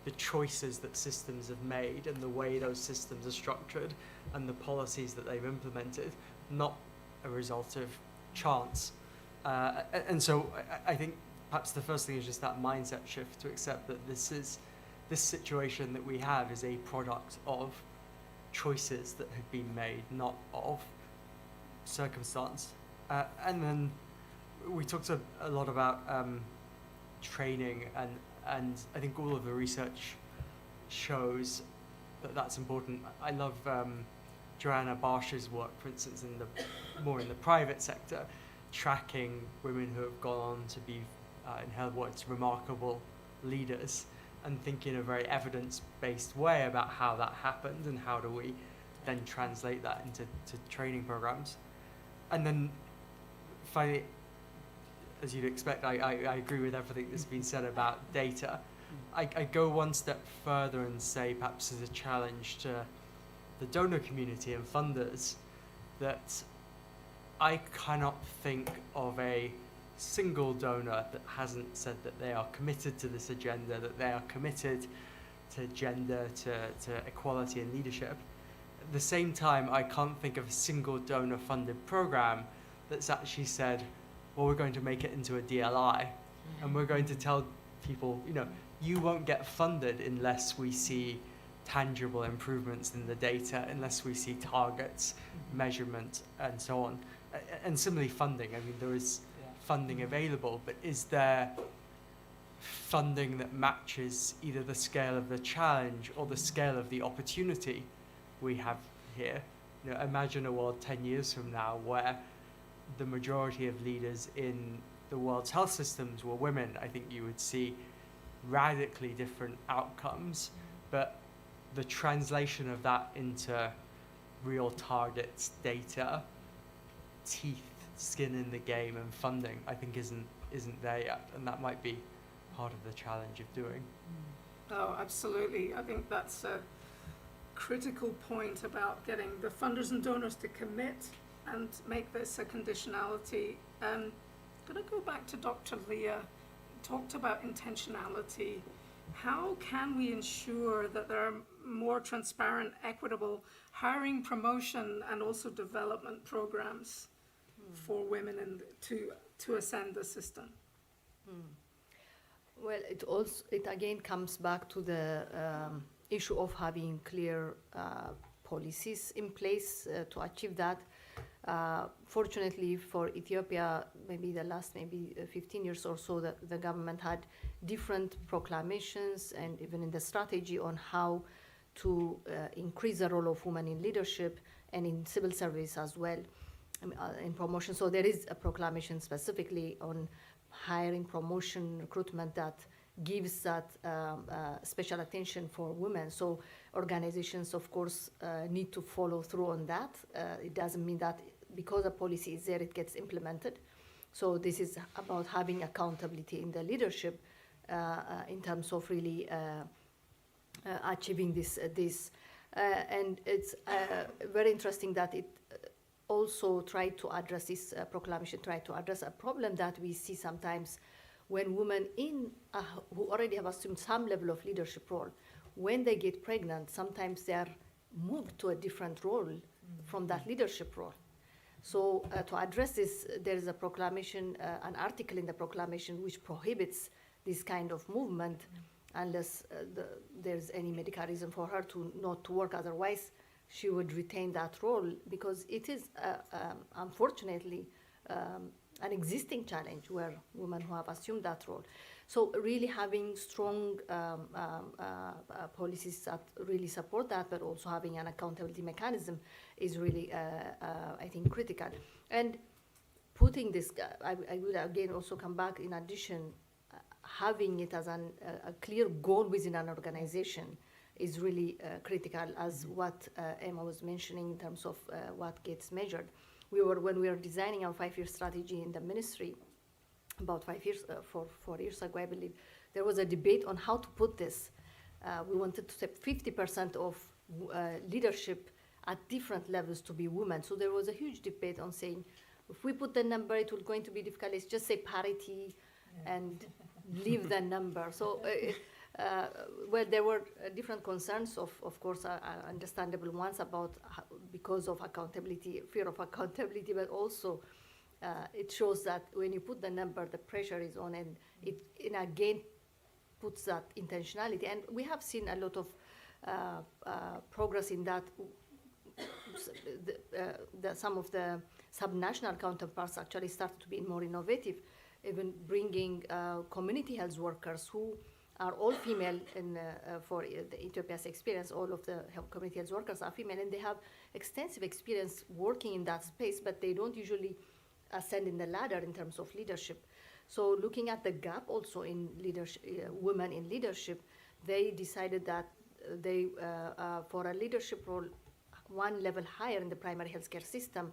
the choices that systems have made and the way those systems are structured and the policies that they've implemented, not a result of chance. And so I think perhaps the first thing is just that mindset shift to accept that this is this situation that we have is a product of choices that have been made, not of circumstance. And then we talked a lot about training, and I think all of the research shows that that's important. I love Joanna Barsh's work, for instance, more in the private sector, tracking women who have gone on to be, in her words, remarkable leaders, and think in a very evidence-based way about how that happened and how do we then translate that into training programs. And then finally, as you'd expect, I agree with everything that's been said about data. I go one step further and say, perhaps as a challenge to the donor community and funders, that I cannot think of a single donor that hasn't said that they are committed to this agenda, that they are committed to gender, to equality and leadership. At the same time, I can't think of a single donor-funded program that's actually said, well, we're going to make it into a DLI, and we're going to tell people, you won't get funded unless we see tangible improvements in the data, unless we see targets, measurement, and so on. And similarly, funding. I mean, there is funding available, but is there funding that matches either the scale of the challenge or the scale of the opportunity we have here? Imagine a world 10 years from now where the majority of leaders in the world's health systems were women. I think you would see radically different outcomes, but the translation of that into real targets, data, teeth, skin in the game, and funding, I think isn't there yet, and that might be part of the challenge of doing. Oh, absolutely. I think that's a critical point about getting the funders and donors to commit and make this a conditionality. I'm going to go back to Dr. Leah. Talked about intentionality. How can we ensure that there are more transparent, equitable hiring, promotion, and also development programs for women and to ascend the system? Well, it again comes back to the issue of having clear policies in place to achieve that. Fortunately for Ethiopia, maybe the last 15 years or so, the government had different proclamations and even in the strategy on how to increase the role of women in leadership and in civil service as well, in promotion. So there is a proclamation specifically on hiring, promotion, recruitment that gives that special attention for women. So organizations, of course, need to follow through on that. It doesn't mean that because a policy is there, it gets implemented. So this is about having accountability in the leadership in terms of really achieving this. And it's very interesting that it also tried to address this proclamation, tried to address a problem that we see sometimes when women who already have assumed some level of leadership role, when they get pregnant, sometimes they are moved to a different role from that leadership role. So to address this, there is a proclamation, an article in the proclamation which prohibits this kind of movement unless there's any medical reason for her to not to work. Otherwise, she would retain that role because it is, unfortunately, an existing challenge where women who have assumed that role. So really having strong policies that really support that, but also having an accountability mechanism is really, I think, critical. And putting this, I would again also come back, in addition, having it as a clear goal within an organization is really critical, as what Emma was mentioning in terms of what gets measured. When we were designing our 5-year strategy in the ministry, about 4 years ago, I believe, there was a debate on how to put this. We wanted to set 50% of leadership at different levels to be women. So there was a huge debate on saying, if we put the number, it was going to be difficult. Let's just say parity and leave the number. So, well, there were different concerns, of course, understandable ones about because of accountability, fear of accountability, but also it shows that when you put the number, the pressure is on, and it again puts that intentionality. And we have seen a lot of progress in that. Some of the subnational counterparts actually started to be more innovative, even bringing community health workers who are all female. For the Ethiopia's experience, all of the community health workers are female, and they have extensive experience working in that space, but they don't usually ascend in the ladder in terms of leadership. So looking at the gap also in leadership, women in leadership, they decided that they, for a leadership role, one level higher in the primary healthcare system,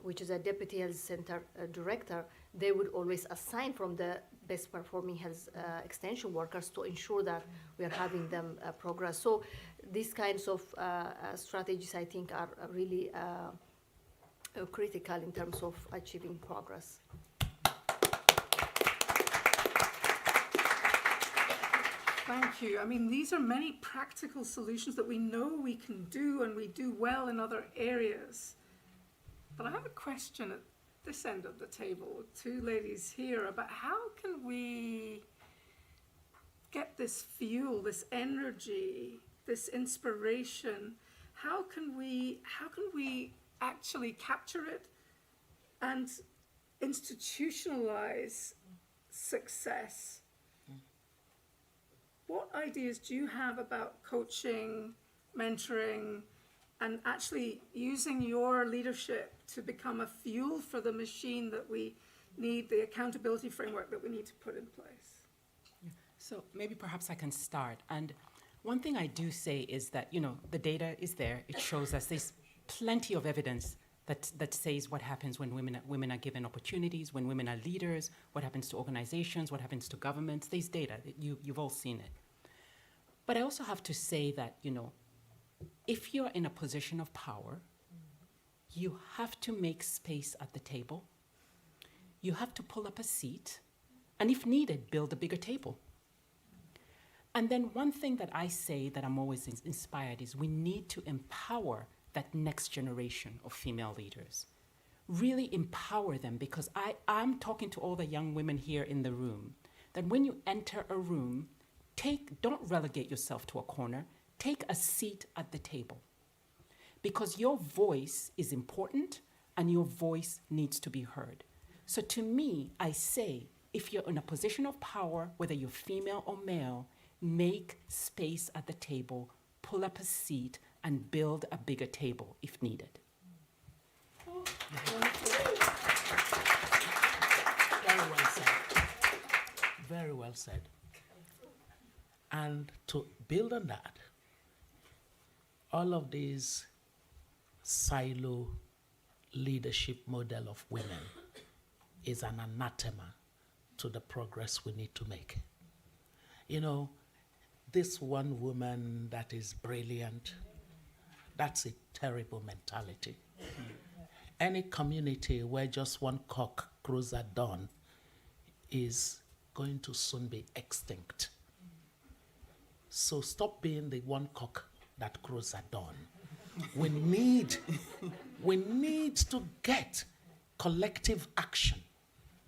which is a deputy health center director, they would always assign from the best performing health extension workers to ensure that we are having them progress. So these kinds of strategies, I think, are really critical in terms of achieving progress. Thank you. I mean, these are many practical solutions that we know we can do and we do well in other areas. But I have a question at this end of the table, two ladies here, about how can we get this fuel, this energy, this inspiration? How can we actually capture it and institutionalize success? What ideas do you have about coaching, mentoring, and actually using your leadership to become a fuel for the machine that we need, the accountability framework that we need to put in place? So maybe perhaps I can start. And one thing I do say is that, the data is there. It shows us there's plenty of evidence that says what happens when women are given opportunities, when women are leaders, what happens to organizations, what happens to governments. There's data. You've all seen it. But I also have to say that, if you're in a position of power, you have to make space at the table. You have to pull up a seat, and if needed, build a bigger table. And then one thing that I say that I'm always inspired is we need to empower that next generation of female leaders. Really empower them, because I'm talking to all the young women here in the room, that when you enter a room, don't relegate yourself to a corner, take a seat at the table. Because your voice is important and your voice needs to be heard. So to me, I say, if you're in a position of power, whether you're female or male, make space at the table, pull up a seat, and build a bigger table if needed. Very well said. Very well said. And to build on that, all of these silo leadership model of women is an anathema to the progress we need to make. This one woman that is brilliant, that's a terrible mentality. Any community where just one cock crows at dawn is going to soon be extinct. So stop being the one cock that crows at dawn. We need to get collective action.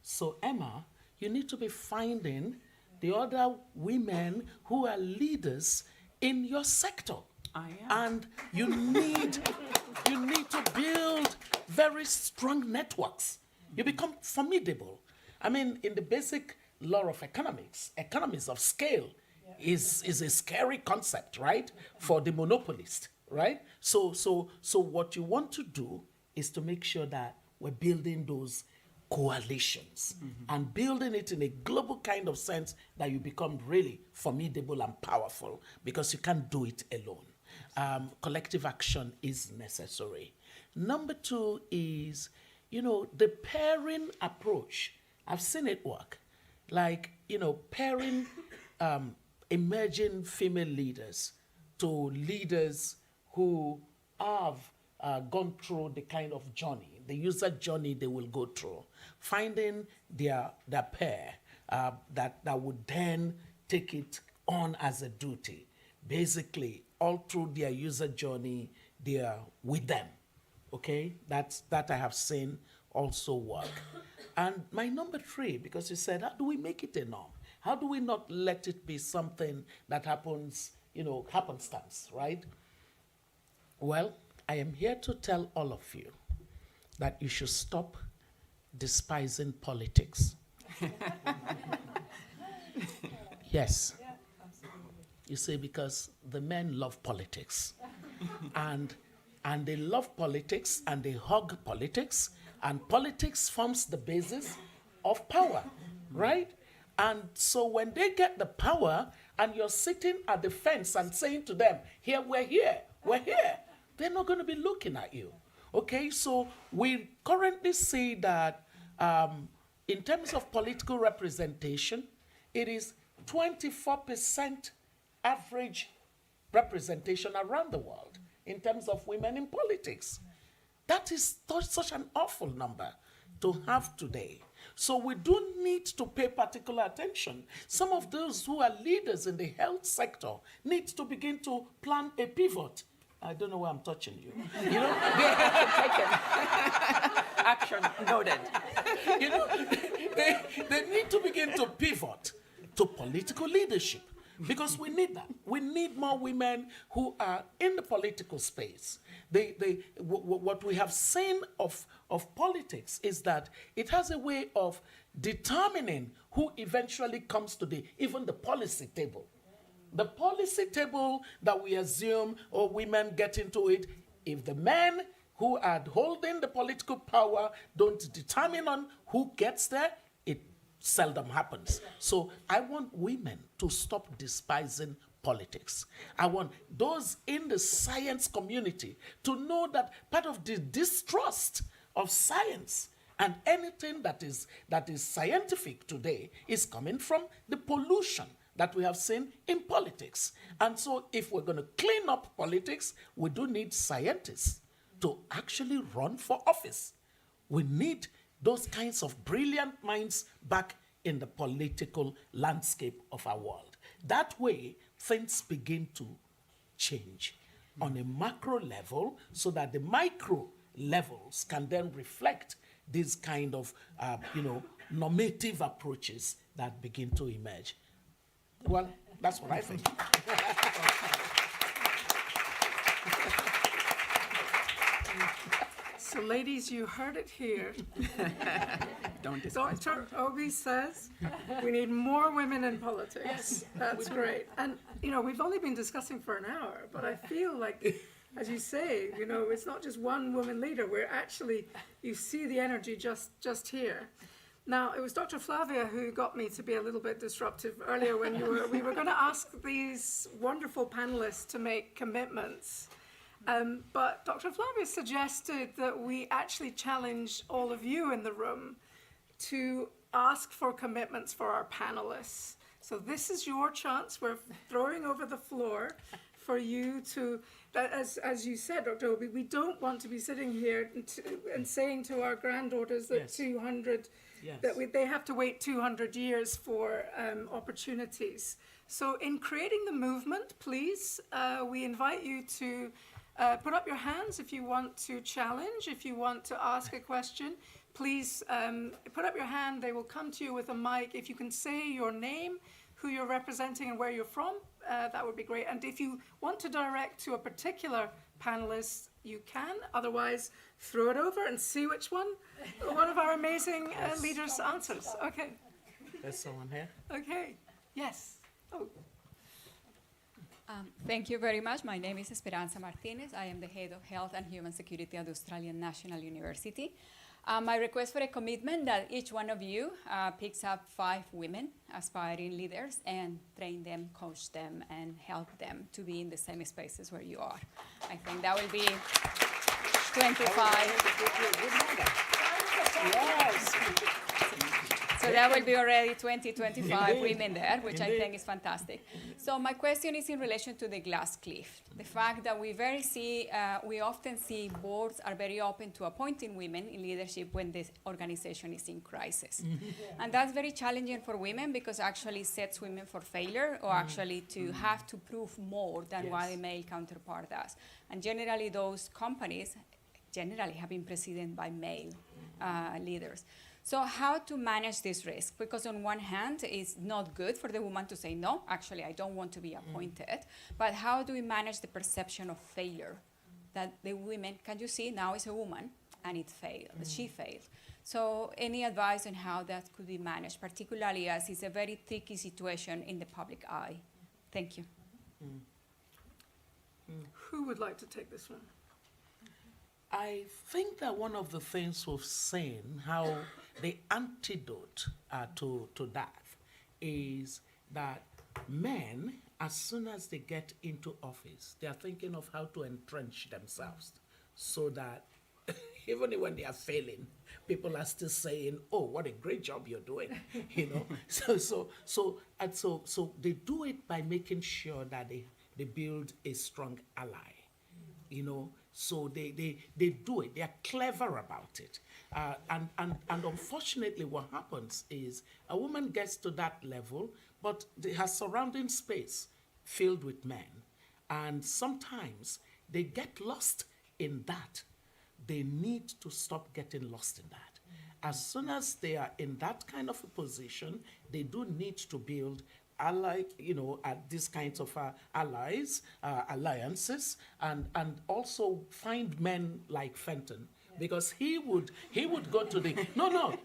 So Emma, you need to be finding the other women who are leaders in your sector. I am. And you need to build very strong networks. You become formidable. I mean, in the basic law of economics, economies of scale is a scary concept, right? For the monopolist, right? So what you want to do is to make sure that we're building those coalitions and building it in a global kind of sense that you become really formidable and powerful, because you can't do it alone. Collective action is necessary. Number two is, the pairing approach. I've seen it work. Like, pairing emerging female leaders to leaders who have gone through the kind of journey, the user journey they will go through, finding their pair that would then take it on as a duty. Basically, all through their user journey, they are with them. Okay, that I have seen also work. And my number three, because you said, how do we make it a norm? How do we not let it be something that happens, happenstance, right? Well, I am here to tell all of you that you should stop despising politics. Yes. You see, because the men love politics. and they love politics and they hug politics, and politics forms the basis of power, right? And so when they get the power and you're sitting at the fence and saying to them, we're here, they're not going to be looking at you. Okay, so we currently see that in terms of political representation, it is 24% average representation around the world in terms of women in politics. That is such an awful number to have today. So we do need to pay particular attention. Some of those who are leaders in the health sector need to begin to plan a pivot. I don't know why I'm touching you. Action noted. They need to begin to pivot to political leadership, because we need that. We need more women who are in the political space. What we have seen of politics is that it has a way of determining who eventually comes to even the policy table. The policy table that we assume, women get into it, if the men who are holding the political power don't determine on who gets there, it seldom happens. So I want women to stop despising politics. I want those in the science community to know that part of the distrust of science and anything that is scientific today is coming from the pollution that we have seen in politics. And so if we're going to clean up politics, we do need scientists to actually run for office. We need those kinds of brilliant minds back in the political landscape of our world. That way, things begin to change on a macro level so that the micro levels can then reflect these kind of, normative approaches that begin to emerge. Well, that's what I think. So ladies, you heard it here. Don't despise. Dr. Obi says we need more women in politics. Yes, that's great. And, we've only been discussing for an hour, but I feel like, as you say, it's not just one woman leader. We're actually, you see the energy just here. Now, it was Dr. Flavia who got me to be a little bit disruptive earlier when we were going to ask these wonderful panelists to make commitments. But Dr. Flavia suggested that we actually challenge all of you in the room to ask for commitments for our panelists. So this is your chance. We're throwing over the floor for you to, as you said, Dr. Obi, we don't want to be sitting here and saying to our granddaughters that Yes. 200, Yes. that they have to wait 200 years for opportunities. So in creating the movement, please, we invite you to put up your hands if you want to challenge, if you want to ask a question. Please put up your hand. They will come to you with a mic. If you can say your name, who you're representing and where you're from, that would be great. And if you want to direct to a particular panelist, you can. Otherwise, throw it over and see which one of our amazing leaders answers. Okay. There's someone here. Okay. Yes. Oh. Thank you very much. My name is Esperanza Martinez. I am the head of Health and Human Security at the Australian National University. My request for a commitment that each one of you picks up 5 women aspiring leaders and train them, coach them, and help them to be in the same spaces where you are. I think that will be 25. Yes. So that will be already 25 women there, which I think is fantastic. So my question is in relation to the glass cliff. The fact that we often see boards are very open to appointing women in leadership when the organization is in crisis. And that's very challenging for women because actually sets women for failure or actually to have to prove more than what a male counterpart does. And generally those companies have been preceded by male leaders. So how to manage this risk? Because on one hand, it's not good for the woman to say, no, actually, I don't want to be appointed. But how do we manage the perception of failure? That the women, can you see, now is a woman, and it failed, she failed. So any advice on how that could be managed, particularly as it's a very tricky situation in the public eye? Thank you. Who would like to take this one? I think that one of the things we've seen, how the antidote to that is that men, as soon as they get into office, they are thinking of how to entrench themselves so that even when they are failing, people are still saying, "Oh, what a great job you're doing," you know. So they do it by making sure that they build a strong ally, you know. So they do it. They are clever about it. And unfortunately, what happens is a woman gets to that level, but her surrounding space filled with men. And sometimes they get lost in that. They need to stop getting lost in that. As soon as they are in that kind of a position, they do need to build these kinds of alliances, and also find men like Fenton, because he would go to the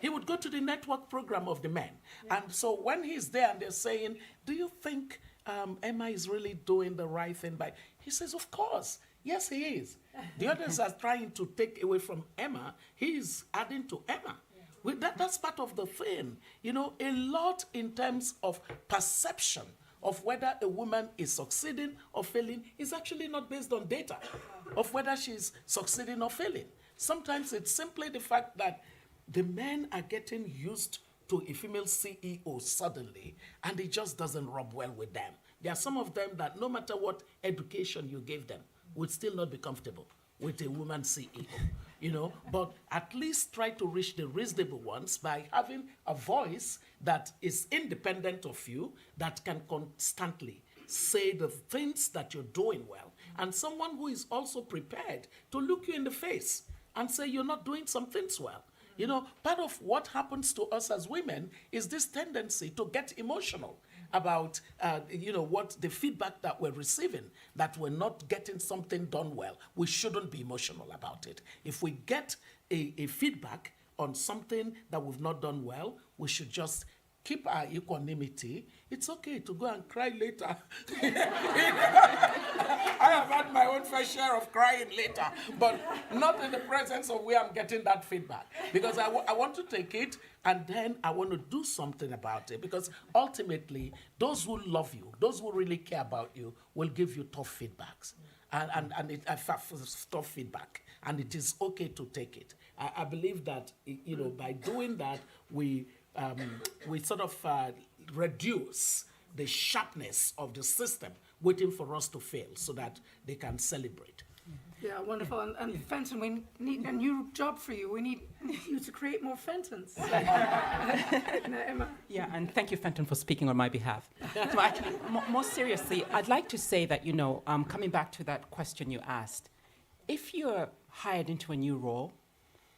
he would go to the network program of the men, and so when he's there and they're saying, "Do you think Emma is really doing the right thing by?" He says, "Of course, yes, he is." The others are trying to take away from Emma. He's adding to Emma. That's part of the thing. You know, a lot in terms of perception of whether a woman is succeeding or failing is actually not based on data of whether she's succeeding or failing. Sometimes it's simply the fact that the men are getting used to a female CEO suddenly, and it just doesn't rub well with them. There are some of them that no matter what education you gave them, would still not be comfortable with a woman CEO. You know, but at least try to reach the reasonable ones by having a voice that is independent of you, that can constantly say the things that you're doing well, and someone who is also prepared to look you in the face and say you're not doing some things well. You know, part of what happens to us as women is this tendency to get emotional about, what the feedback that we're receiving, that we're not getting something done well. We shouldn't be emotional about it. If we get a feedback on something that we've not done well, we should just keep our equanimity. It's okay to go and cry later. I have had my own fair share of crying later, but not in the presence of where I'm getting that feedback. Because I want to take it, and then I want to do something about it. Because ultimately, those who love you, those who really care about you, will give you tough feedbacks. Tough feedback. And it is okay to take it. I believe that, by doing that, we sort of reduce the sharpness of the system waiting for us to fail so that they can celebrate. Yeah, wonderful. And Fenton, we need a new job for you. We need you to create more Fentons. Emma. Yeah, and thank you, Fenton, for speaking on my behalf. So actually, more seriously, I'd like to say that, coming back to that question you asked, if you're hired into a new role,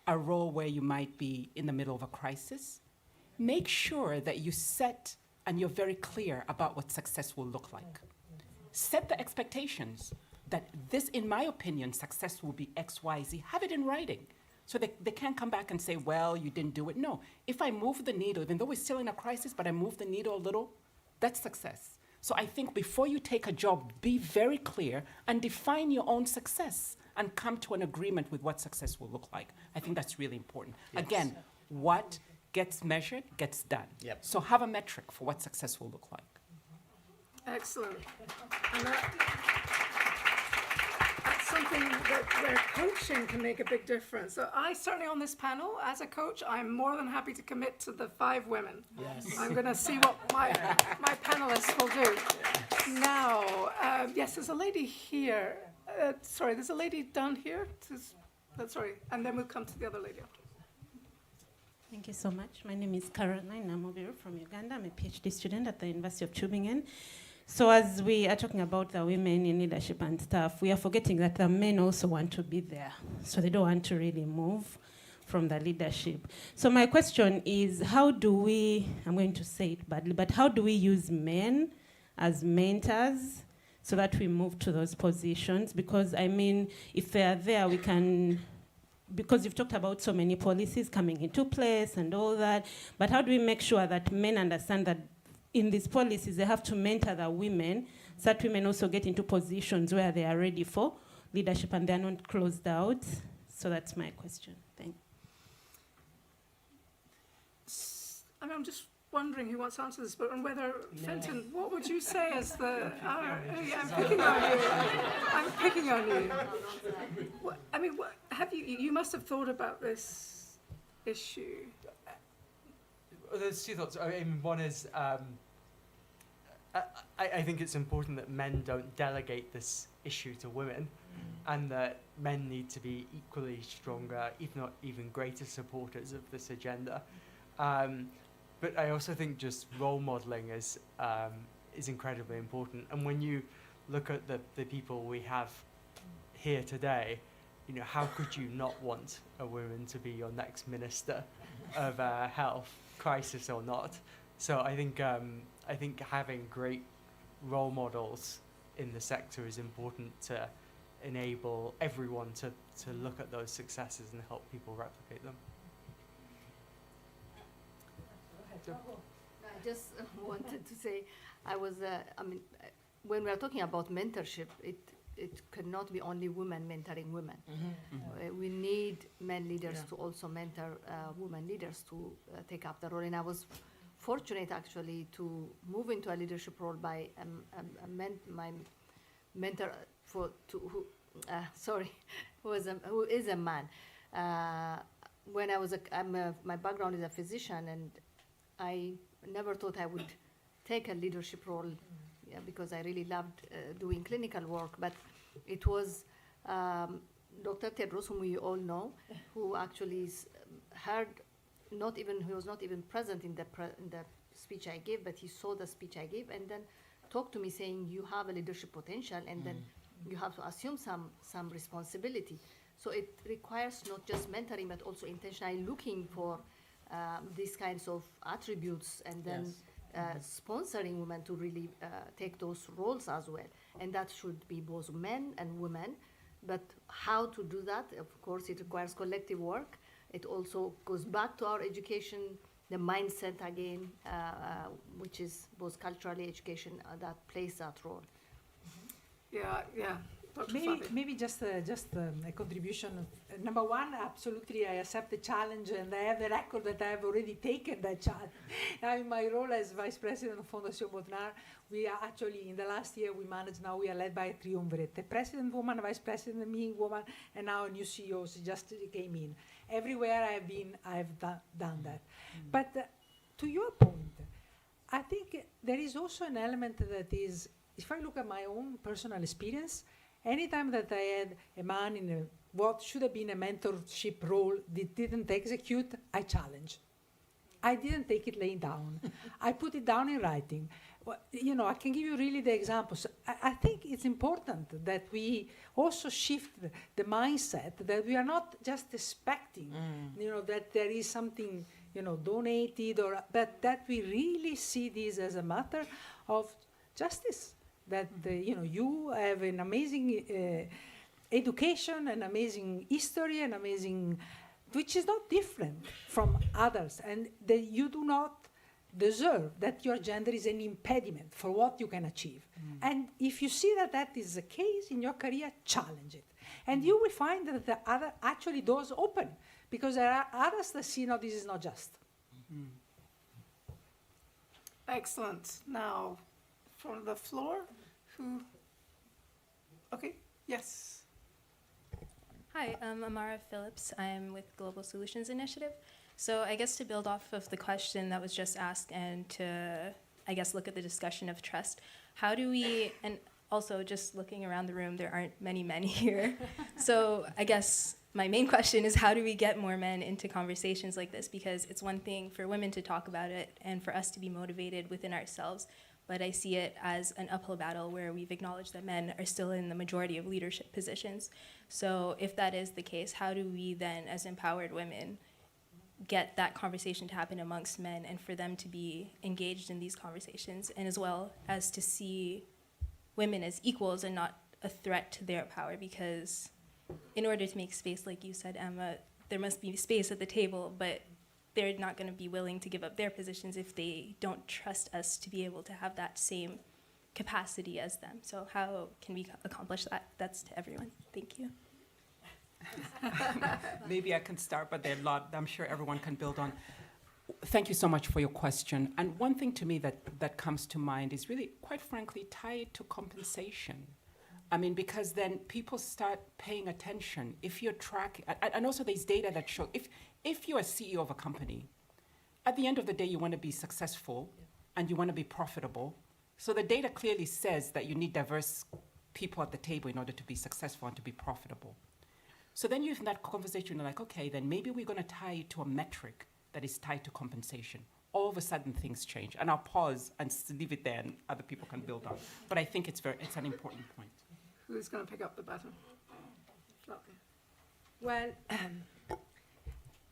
a role where you might be in the middle of a crisis, make sure that you set and you're very clear about what success will look like. Set the expectations that this, in my opinion, success will be X, Y, Z. Have it in writing so they can't come back and say, well, you didn't do it. No, if I move the needle, even though we're still in a crisis, but I move the needle a little, that's success. So I think before you take a job, be very clear and define your own success and come to an agreement with what success will look like. I think that's really important. Yes. Again, what gets measured gets done. Yep. So have a metric for what success will look like. Excellent. And that's something where coaching can make a big difference. So I certainly on this panel, as a coach, I'm more than happy to commit to the 5 women. Yes. I'm going to see what my panelists will do. Yes. Now, yes, there's a lady here. There's a lady down here. Sorry, and then we'll come to the other lady after. Thank you so much. My name is Caroline Namobiru from Uganda. I'm a PhD student at the University of Tübingen. So as we are talking about the women in leadership and stuff, we are forgetting that the men also want to be there. So they don't want to really move from the leadership. So my question is, how do we, I'm going to say it badly, but how do we use men as mentors so that we move to those positions? Because I mean, if they are there, we can, because you've talked about so many policies coming into place and all that, but how do we make sure that men understand that in these policies they have to mentor the women so that women also get into positions where they are ready for leadership and they are not closed out? So that's my question. Thank you. I mean, I'm just wondering who wants to answer this, but on whether, Fenton, what would you say as the... yeah, I'm picking on you. I'm picking on you. I mean, have you must have thought about this issue. Well, there's two thoughts. I mean, one is I think it's important that men don't delegate this issue to women, and that men need to be equally stronger, if not even greater supporters of this agenda. But I also think just role modeling is incredibly important. And when you look at the people we have here today, you know, how could you not want a woman to be your next minister of health, crisis or not? So I think having great role models in the sector is important to enable everyone to look at those successes and help people replicate them. I just wanted to say, when we are talking about mentorship, it cannot be only women mentoring women. We need men leaders to also mentor women leaders to take up the role. And I was fortunate actually to move into a leadership role by my mentor who is a man. When I was my background is a physician, and I never thought I would take a leadership role because I really loved doing clinical work. But it was Dr. Tedros, whom we all know, who actually he was not even present in the speech I gave, but he saw the speech I gave and then talked to me saying, you have a leadership potential, and then you have to assume some responsibility. So it requires not just mentoring, but also intentionally looking for these kinds of attributes, and then sponsoring women to really take those roles as well. And that should be both men and women. But how to do that? Of course, it requires collective work. It also goes back to our education, the mindset again, which is both culturally education that plays that role. Yeah. Dr. Fabi. Maybe just a contribution. Number one, absolutely, I accept the challenge, and I have the record that I have already taken that challenge. Now, in my role as Vice President of Fondation Botnar, we are actually, in the last year, we are led by a triumvirate. The President woman, Vice President, me woman, and now a new CEO just came in. Everywhere I have been, I have done that. But to your point, I think there is also an element that is, if I look at my own personal experience, anytime that I had a man in what should have been a mentorship role that didn't execute, I challenged. I didn't take it laying down. I put it down in writing. Well, I can give you really the examples. I think it's important that we also shift the mindset that we are not just expecting, that there is something, donated, but that we really see this as a matter of justice. That you have an amazing education, an amazing history, which is not different from others, and that you do not deserve that your gender is an impediment for what you can achieve. And if you see that that is the case in your career, challenge it, and you will find that the other actually doors open, because there are others that see, no, this is not just. Excellent. Now, from the floor, who? Okay, yes. Hi, I'm Amara Phillips. I'm with Global Solutions Initiative. So I guess to build off of the question that was just asked and to, I guess, look at the discussion of trust, how do we, and also just looking around the room, there aren't many men here. So I guess my main question is, how do we get more men into conversations like this? Because it's one thing for women to talk about it and for us to be motivated within ourselves, but I see it as an uphill battle where we've acknowledged that men are still in the majority of leadership positions. So if that is the case, how do we then, as empowered women, get that conversation to happen amongst men and for them to be engaged in these conversations, and as well as to see women as equals and not a threat to their power? Because in order to make space, like you said, Emma, there must be space at the table, but they're not going to be willing to give up their positions if they don't trust us to be able to have that same capacity as them. So how can we accomplish that? That's to everyone. Thank you. Maybe I can start, but there are a lot I'm sure everyone can build on. Thank you so much for your question. And one thing to me that comes to mind is really, quite frankly, tied to compensation. I mean, because then people start paying attention. If you're tracking, and also there's data that show, if you're a CEO of a company, at the end of the day, you want to be successful and you want to be profitable. So the data clearly says that you need diverse people at the table in order to be successful and to be profitable. So then you're in that conversation, you're like, okay, then maybe we're going to tie it to a metric that is tied to compensation. All of a sudden, things change. And I'll pause and leave it there, and other people can build on. But I think it's an important point. Who's going to pick up the baton? Well,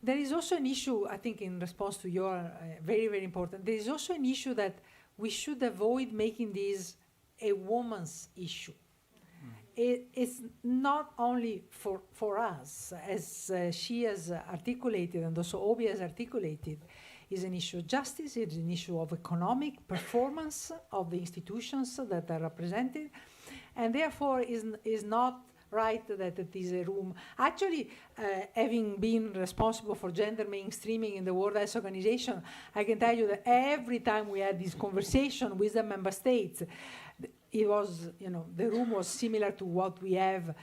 there is also an issue, I think, in response to your very, very important. There is also an issue that we should avoid making this a woman's issue. It's not only for us, as she has articulated and also Obi has articulated, is an issue of justice, it's an issue of economic performance of the institutions that are represented, and therefore is not right that it is a room. Actually, having been responsible for gender mainstreaming in the World Health Organization, I can tell you that every time we had this conversation with the member states, it was, the room was similar to what we have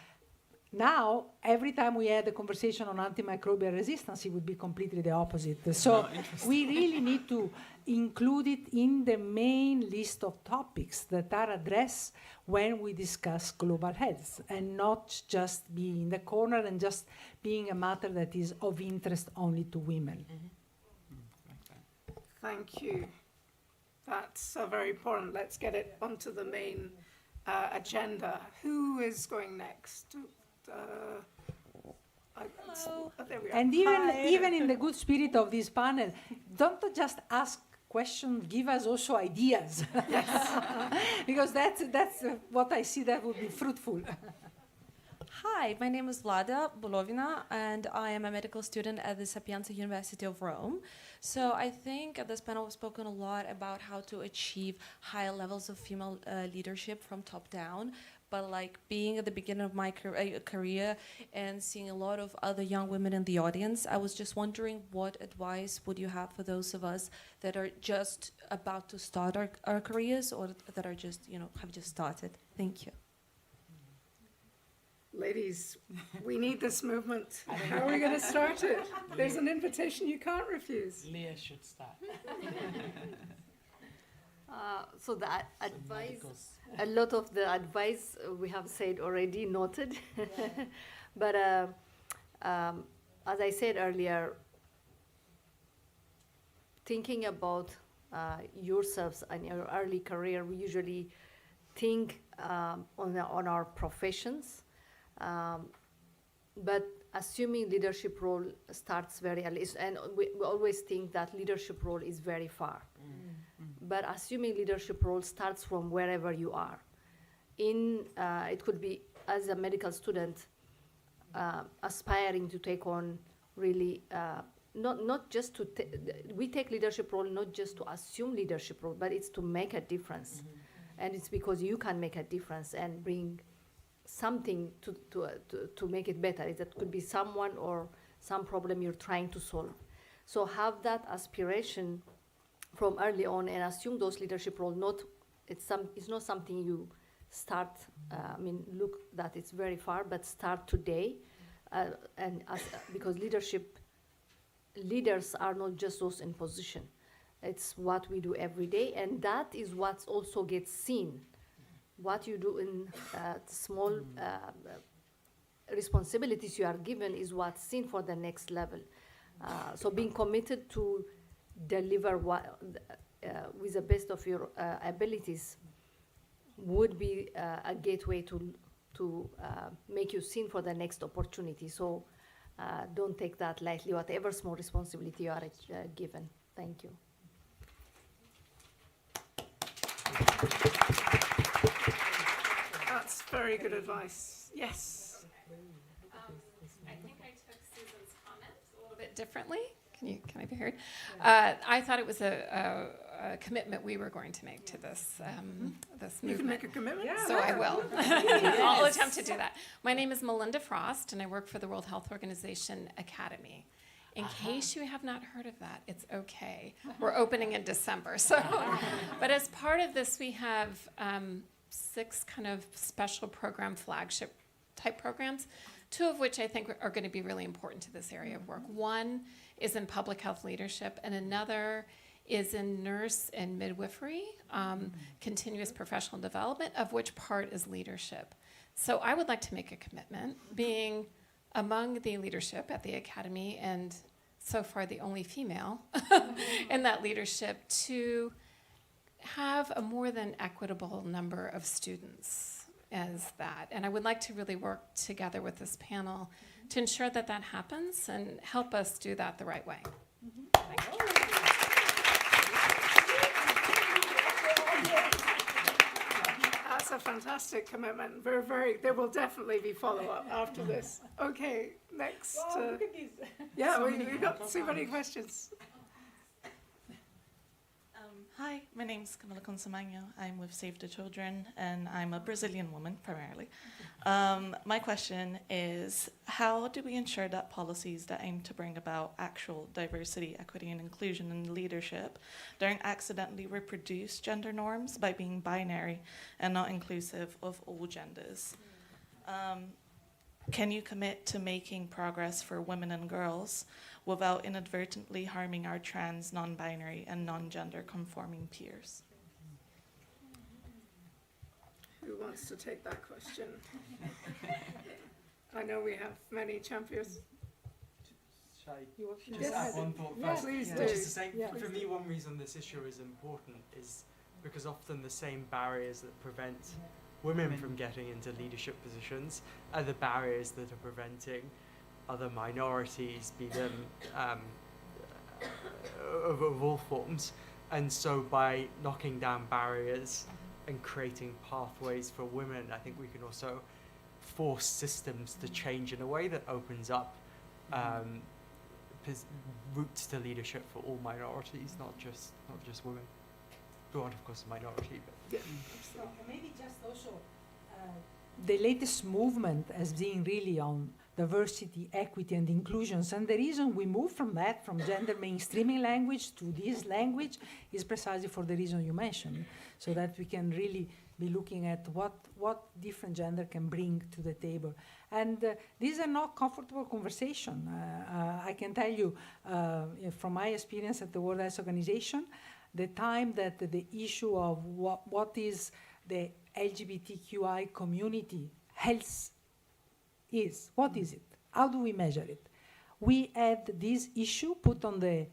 now. Every time we had a conversation on antimicrobial resistance, it would be completely the opposite. So we really need to include it in the main list of topics that are addressed when we discuss global health, and not just be in the corner and just being a matter that is of interest only to women. Thank you. That's very important. Let's get it onto the main agenda. Who is going next? There we are. And even in the good spirit of this panel, don't just ask questions, give us also ideas. Because that's what I see that would be fruitful. Hi, my name is Vlada Bolovina, and I am a medical student at the Sapienza University of Rome. So I think at this panel we've spoken a lot about how to achieve higher levels of female leadership from top down. But like being at the beginning of my career and seeing a lot of other young women in the audience, I was just wondering, what advice would you have for those of us that are just about to start our careers, or that are just, have just started? Thank you. Ladies, we need this movement. How are we going to start it? There's an invitation you can't refuse. Leah should start. So the advice, a lot of the advice we have said already, noted. But as I said earlier, thinking about yourselves and your early career, we usually think on our professions. But assuming leadership role starts very early, and we always think that leadership role is very far. But assuming leadership role starts from wherever you are. It could be as a medical student, aspiring to take on really, not just to, we take leadership role not just to assume leadership role, but it's to make a difference. And it's because you can make a difference and bring something to make it better. That could be someone or some problem you're trying to solve. So have that aspiration from early on and assume those leadership roles. It's not something you start, look that it's very far, but start today. Because leaders are not just those in position. It's what we do every day, and that is what also gets seen. What you do in small responsibilities you are given is what's seen for the next level. So being committed to deliver with the best of your abilities would be a gateway to make you seen for the next opportunity. So don't take that lightly, whatever small responsibility you are given. Thank you. That's very good advice. Yes. I think I took Susan's comments a little bit differently. Can I be heard? I thought it was a commitment we were going to make to this this You movement. can make a commitment? So I will. I'll attempt to do that. My name is Melinda Frost, and I work for the World Health Organization Academy. In case you have not heard of that, it's okay. We're opening in December. So, but as part of this, we have 6 kind of special program flagship type programs, 2 of which I think are going to be really important to this area of work. One is in public health leadership, and another is in nurse and midwifery, continuous professional development, of which part is leadership. So I would like to make a commitment, being among the leadership at the Academy, and so far the only female in that leadership, to have a more than equitable number of students as that. And I would like to really work together with this panel to ensure that that happens and help us do that the right way. Thank you. That's a fantastic commitment. There will definitely be follow-up after this. Okay, next. Look at this. Yeah, we've got so many questions. Hi, my name is Camila Consamagno. I'm with Save the Children, and I'm a Brazilian woman, primarily. My question is, how do we ensure that policies that aim to bring about actual diversity, equity, and inclusion in leadership don't accidentally reproduce gender norms by being binary and not inclusive of all genders? Can you commit to making progress for women and girls without inadvertently harming our trans, non-binary, and non-gender conforming peers? Who wants to take that question? I know we have many champions. Shall I Yes. just add one thought Yes, first? please Which do. is to say, Yeah. for me, one reason this issue is important is because often the same barriers that prevent women from getting into leadership positions are the barriers that are preventing other minorities, be them of all forms. And so by knocking down barriers and creating pathways for women, I think we can also force systems to change in a way that opens up routes to leadership for all minorities, not just women, who aren't of course a minority, but Yeah. Maybe just also the latest movement as being really on diversity, equity, and inclusions. And the reason we moved from that, from gender mainstreaming language to this language, is precisely for the reason you mentioned, so that we can really be looking at what different gender can bring to the table. And these are not comfortable conversation. I can tell you from my experience at the World Health Organization, the time that the issue of what is the LGBTQI community health is, what is it? How do we measure it? We had this issue put on the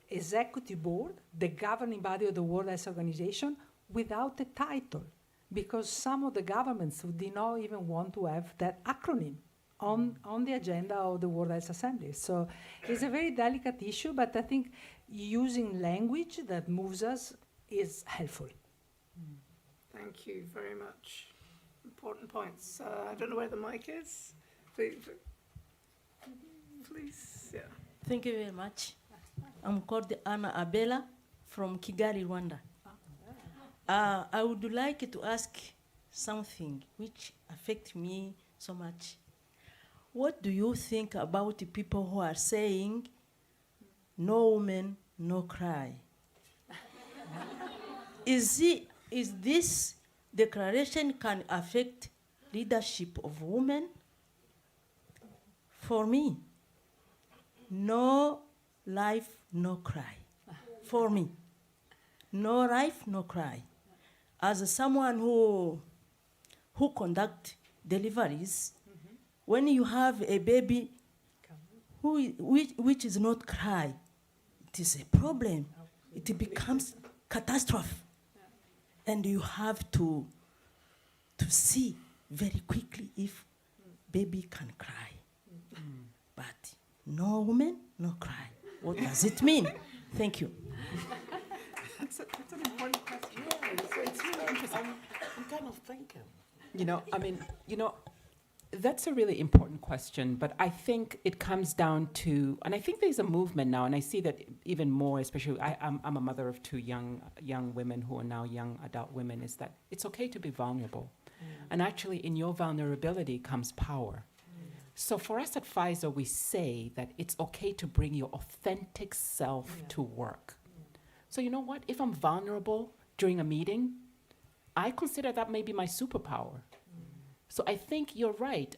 executive board, the governing body of the World Health Organization, without a title, because some of the governments did not even want to have that acronym on the agenda of the World Health Assembly. So it's a very delicate issue, but I think using language that moves us is helpful. Thank you very much. Important points. I don't know where the mic is. Please, yeah. Thank you very much. I'm called Anna Abela from Kigali, Rwanda. I would like to ask something which affects me so much. What do you think about the people who are saying, no woman, no cry? Is this declaration can affect leadership of women? For me, no life, no cry. For me, no life, no cry. As someone who conduct deliveries, when you have a baby which is not cry, it is a problem. it becomes catastrophe. And you have to see very quickly if baby can cry. But no woman, no cry. What does it mean? Thank you. That's an important question. It's really interesting. I'm kind of thinking. That's a really important question, but I think it comes down to, and I think there's a movement now, and I see that even more, especially I'm a mother of two young women who are now young adult women, is that it's okay to be vulnerable. And actually in your vulnerability comes power. So for us at Pfizer, we say that it's okay to bring your authentic self to work. So you know what? If I'm vulnerable during a meeting, I consider that maybe my superpower. So I think you're right.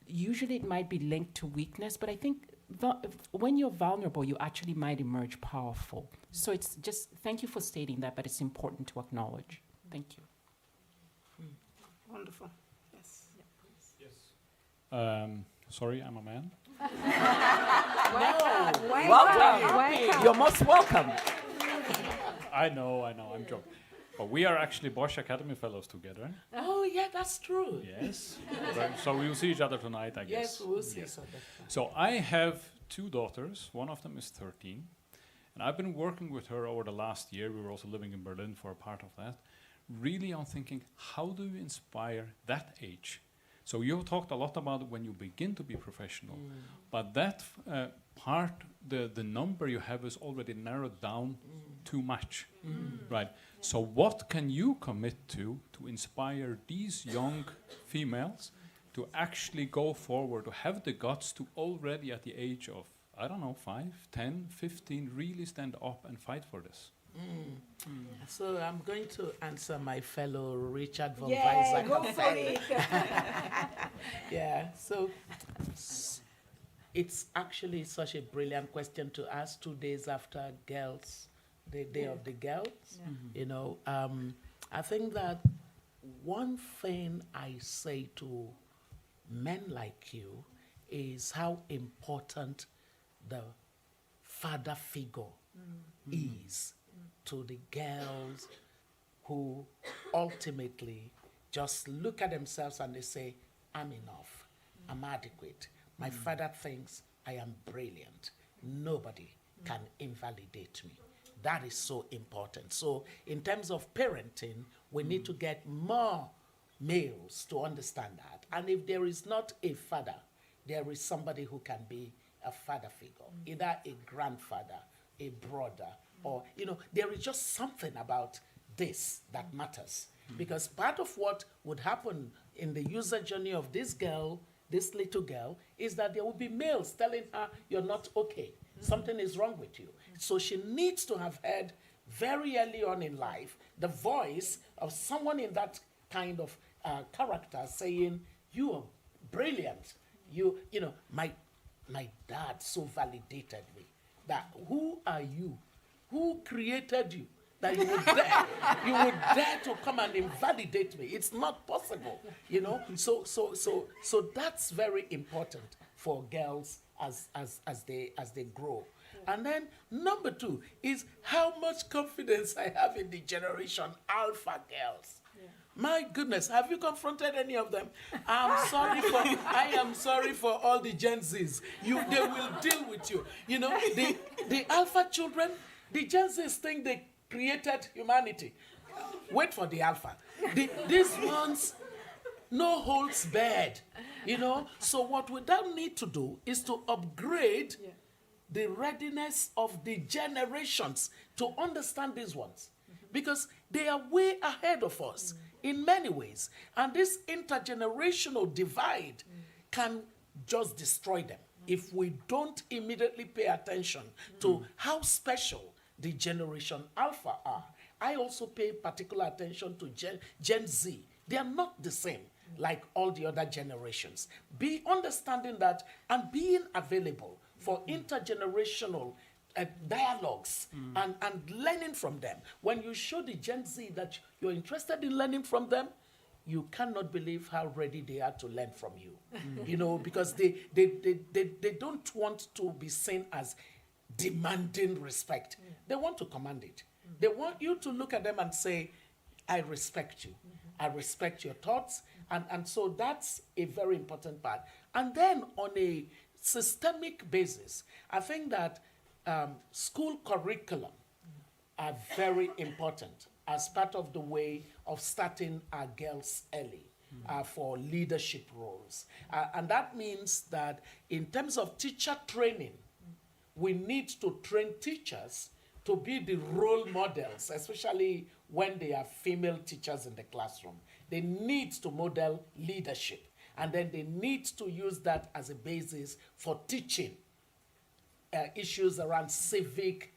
Usually it might be linked to weakness, but I think when you're vulnerable, you actually might emerge powerful. So it's just, thank you for stating that, but it's important to acknowledge. Thank you. Wonderful. Yes. Sorry, I'm a man. Welcome. You're most welcome. I know, I'm joking. But we are actually Bosch Academy Fellows together. Oh, yeah, that's true. Yes. So we will see each other tonight, I guess. Yes, we'll see each other. So I have two daughters. One of them is 13. And I've been working with her over the last year. We were also living in Berlin for a part of that. Really on thinking, how do you inspire that age? So you talked a lot about when you begin to be professional. But that part, the number you have is already narrowed down too much. Right? So what can you commit to inspire these young females to actually go forward, to have the guts to already at the age of, 5, 10, 15, really stand up and fight for this? So I'm going to answer my fellow Richard von Yeah, Weizsäcker. go for it. Yeah, so it's actually such a brilliant question to ask 2 days after the Day of the Girls. I think that one thing I say to men like you is how important the father figure is to the girls who ultimately just look at themselves and they say, I'm enough, I'm adequate. My father thinks I am brilliant. Nobody can invalidate me. That is so important. So in terms of parenting, we need to get more males to understand that. And if there is not a father, there is somebody who can be a father figure, either a grandfather, a brother, or, there is just something about this that matters. Because part of what would happen in the user journey of this little girl, is that there will be males telling her, you're not okay. Something is wrong with you. So she needs to have heard very early on in life the voice of someone in that kind of character saying, you are brilliant. My dad so validated me. That who are you? Who created you? That you would dare to come and invalidate me. It's not possible, So that's very important for girls as they grow. And then number 2 is how much confidence I have in the generation Alpha girls. My goodness, have you confronted any of them? I am sorry for all the Gen Zs. They will deal with you. The Alpha children, the Gen Zs think they created humanity. Wait for the Alpha. These ones, no holds barred. So what we then need to do is to upgrade the readiness of the generations to understand these ones. Because they are way ahead of us in many ways. And this intergenerational divide can just destroy them if we don't immediately pay attention to how special the generation Alpha are. I also pay particular attention to Gen Z. They are not the same like all the other generations. Be understanding that and being available for intergenerational dialogues and learning from them. When you show the Gen Z that you're interested in learning from them, you cannot believe how ready they are to learn from you. Because they don't want to be seen as demanding respect. They want to command it. They want you to look at them and say, I respect you. I respect your thoughts. And so that's a very important part. And then on a systemic basis, I think that school curriculum are very important as part of the way of starting our girls early for leadership roles. And that means that in terms of teacher training, we need to train teachers to be the role models, especially when they are female teachers in the classroom. They need to model leadership, and then they need to use that as a basis for teaching issues around civic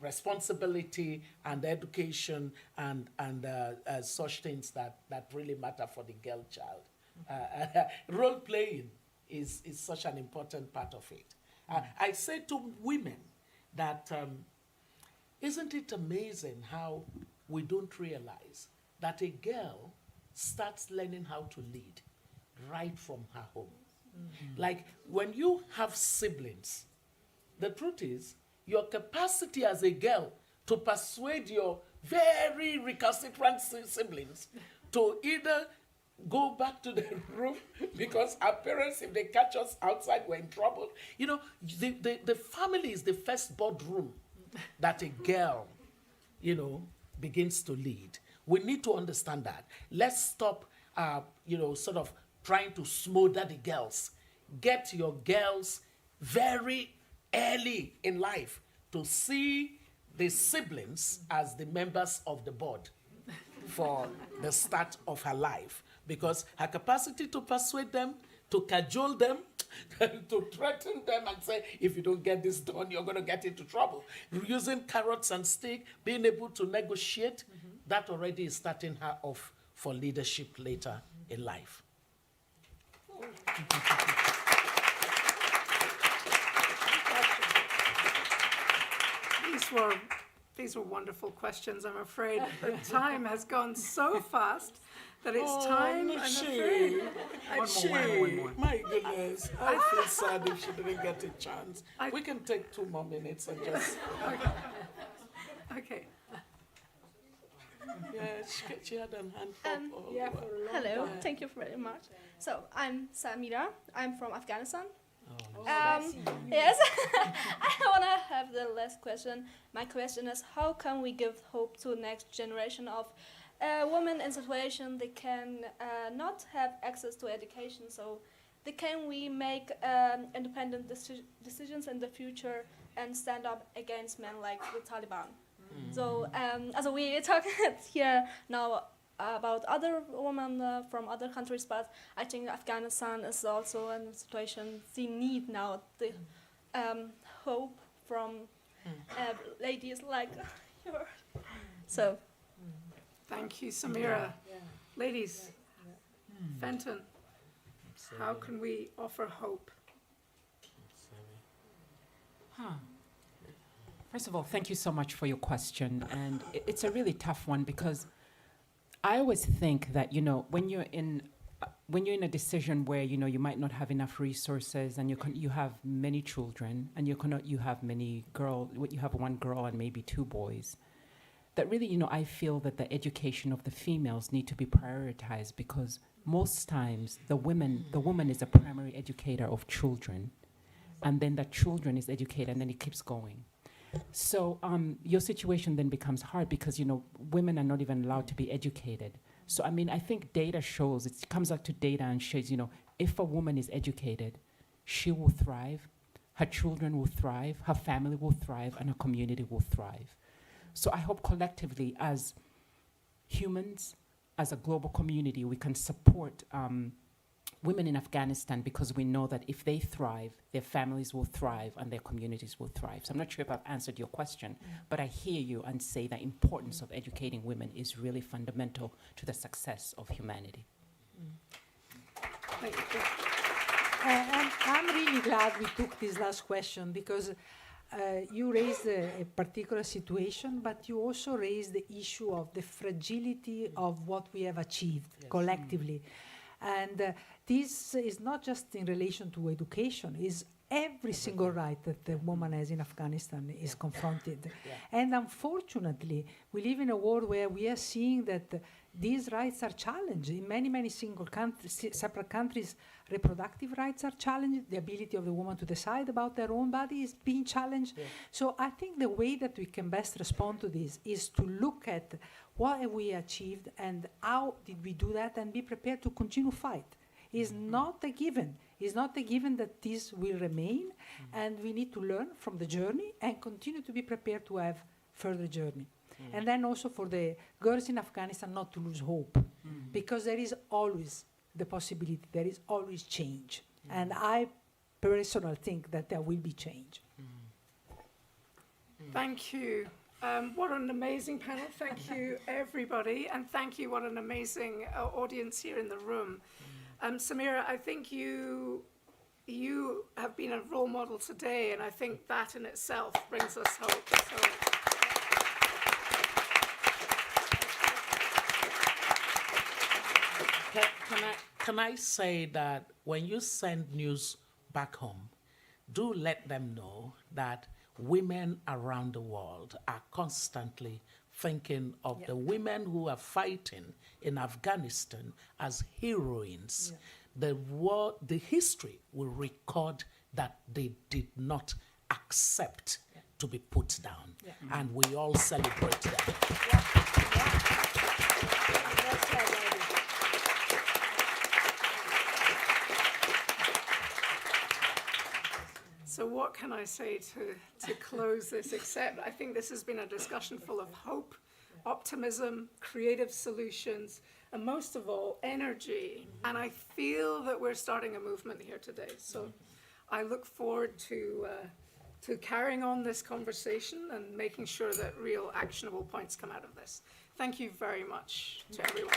responsibility and education and such things that really matter for the girl child. Role playing is such an important part of it. I say to women that isn't it amazing how we don't realize that a girl starts learning how to lead right from her home. Like when you have siblings, the truth is your capacity as a girl to persuade your very recalcitrant siblings to either go back to the room because our parents, if they catch us outside, we're in trouble. You know, the family is the first boardroom that a girl, you know, begins to lead. We need to understand that. Let's stop, sort of trying to smother the girls. Get your girls very early in life to see the siblings as the members of the board for the start of her life. Because her capacity to persuade them, to cajole them, to threaten them and say, if you don't get this done, you're going to get into trouble. Using carrots and stick, being able to negotiate, that already is starting her off for leadership later in life. These were wonderful questions. I'm afraid the time has gone so fast that it's time. I'm afraid. One more. My goodness, I feel sad if she didn't get a chance. We can take 2 more minutes and just. Okay. Yeah, she had an hand up. Hello, thank you very much. So I'm Samira. I'm from Afghanistan. Yes, I want to have the last question. My question is, how can we give hope to the next generation of women in situation they can not have access to education? So can we make independent decisions in the future and stand up against men like the Taliban? So as we talk here now about other women from other countries, but I think Afghanistan is also in a situation they need now the hope from ladies like yours. So, thank you, Samira. Ladies, Fenton, how can we offer hope? First of all, thank you so much for your question. And it's a really tough one because I always think that, when you're in a decision where, you might not have enough resources and you have many children and you have many girls, you have 1 girl and maybe 2 boys, that really, I feel that the education of the females need to be prioritized because most times the woman is a primary educator of children, and then the children is educated and then it keeps going. So your situation then becomes hard because, women are not even allowed to be educated. So, I think data shows, it comes out to data and shows, if a woman is educated, she will thrive, her children will thrive, her family will thrive, and her community will thrive. So I hope collectively as humans, as a global community, we can support women in Afghanistan because we know that if they thrive, their families will thrive and their communities will thrive. So I'm not sure if I've answered your question, but I hear you and say the importance of educating women is really fundamental to the success of humanity. Thank you. And I'm really glad we took this last question because you raised a particular situation, but you also raised the issue of the fragility of what we have achieved collectively. And this is not just in relation to education, is every single right that the woman has in Afghanistan is confronted. And unfortunately, we live in a world where we are seeing that these rights are challenged. In many, many single countries, separate countries, reproductive rights are challenged. The ability of the woman to decide about their own body is being challenged. So I think the way that we can best respond to this is to look at what have we achieved and how did we do that, and be prepared to continue fight. It's not a given. It's not a given that this will remain, and we need to learn from the journey and continue to be prepared to have further journey. And then also for the girls in Afghanistan not to lose hope, because there is always the possibility, there is always change. And I personally think that there will be change. Thank you. What an amazing panel. Thank you, everybody. And thank you, what an amazing audience here in the room. Samira, I think you have been a role model today, and I think that in itself brings us hope. So. Can I say that when you send news back home, do let them know that women around the world are constantly thinking of the women who are fighting in Afghanistan as heroines. The history will record that they did not accept to be put down, and we all celebrate that. So what can I say to close this, except I think this has been a discussion full of hope, optimism, creative solutions, and most of all, energy. And I feel that we're starting a movement here today. So I look forward to carrying on this conversation and making sure that real actionable points come out of this. Thank you very much to everyone.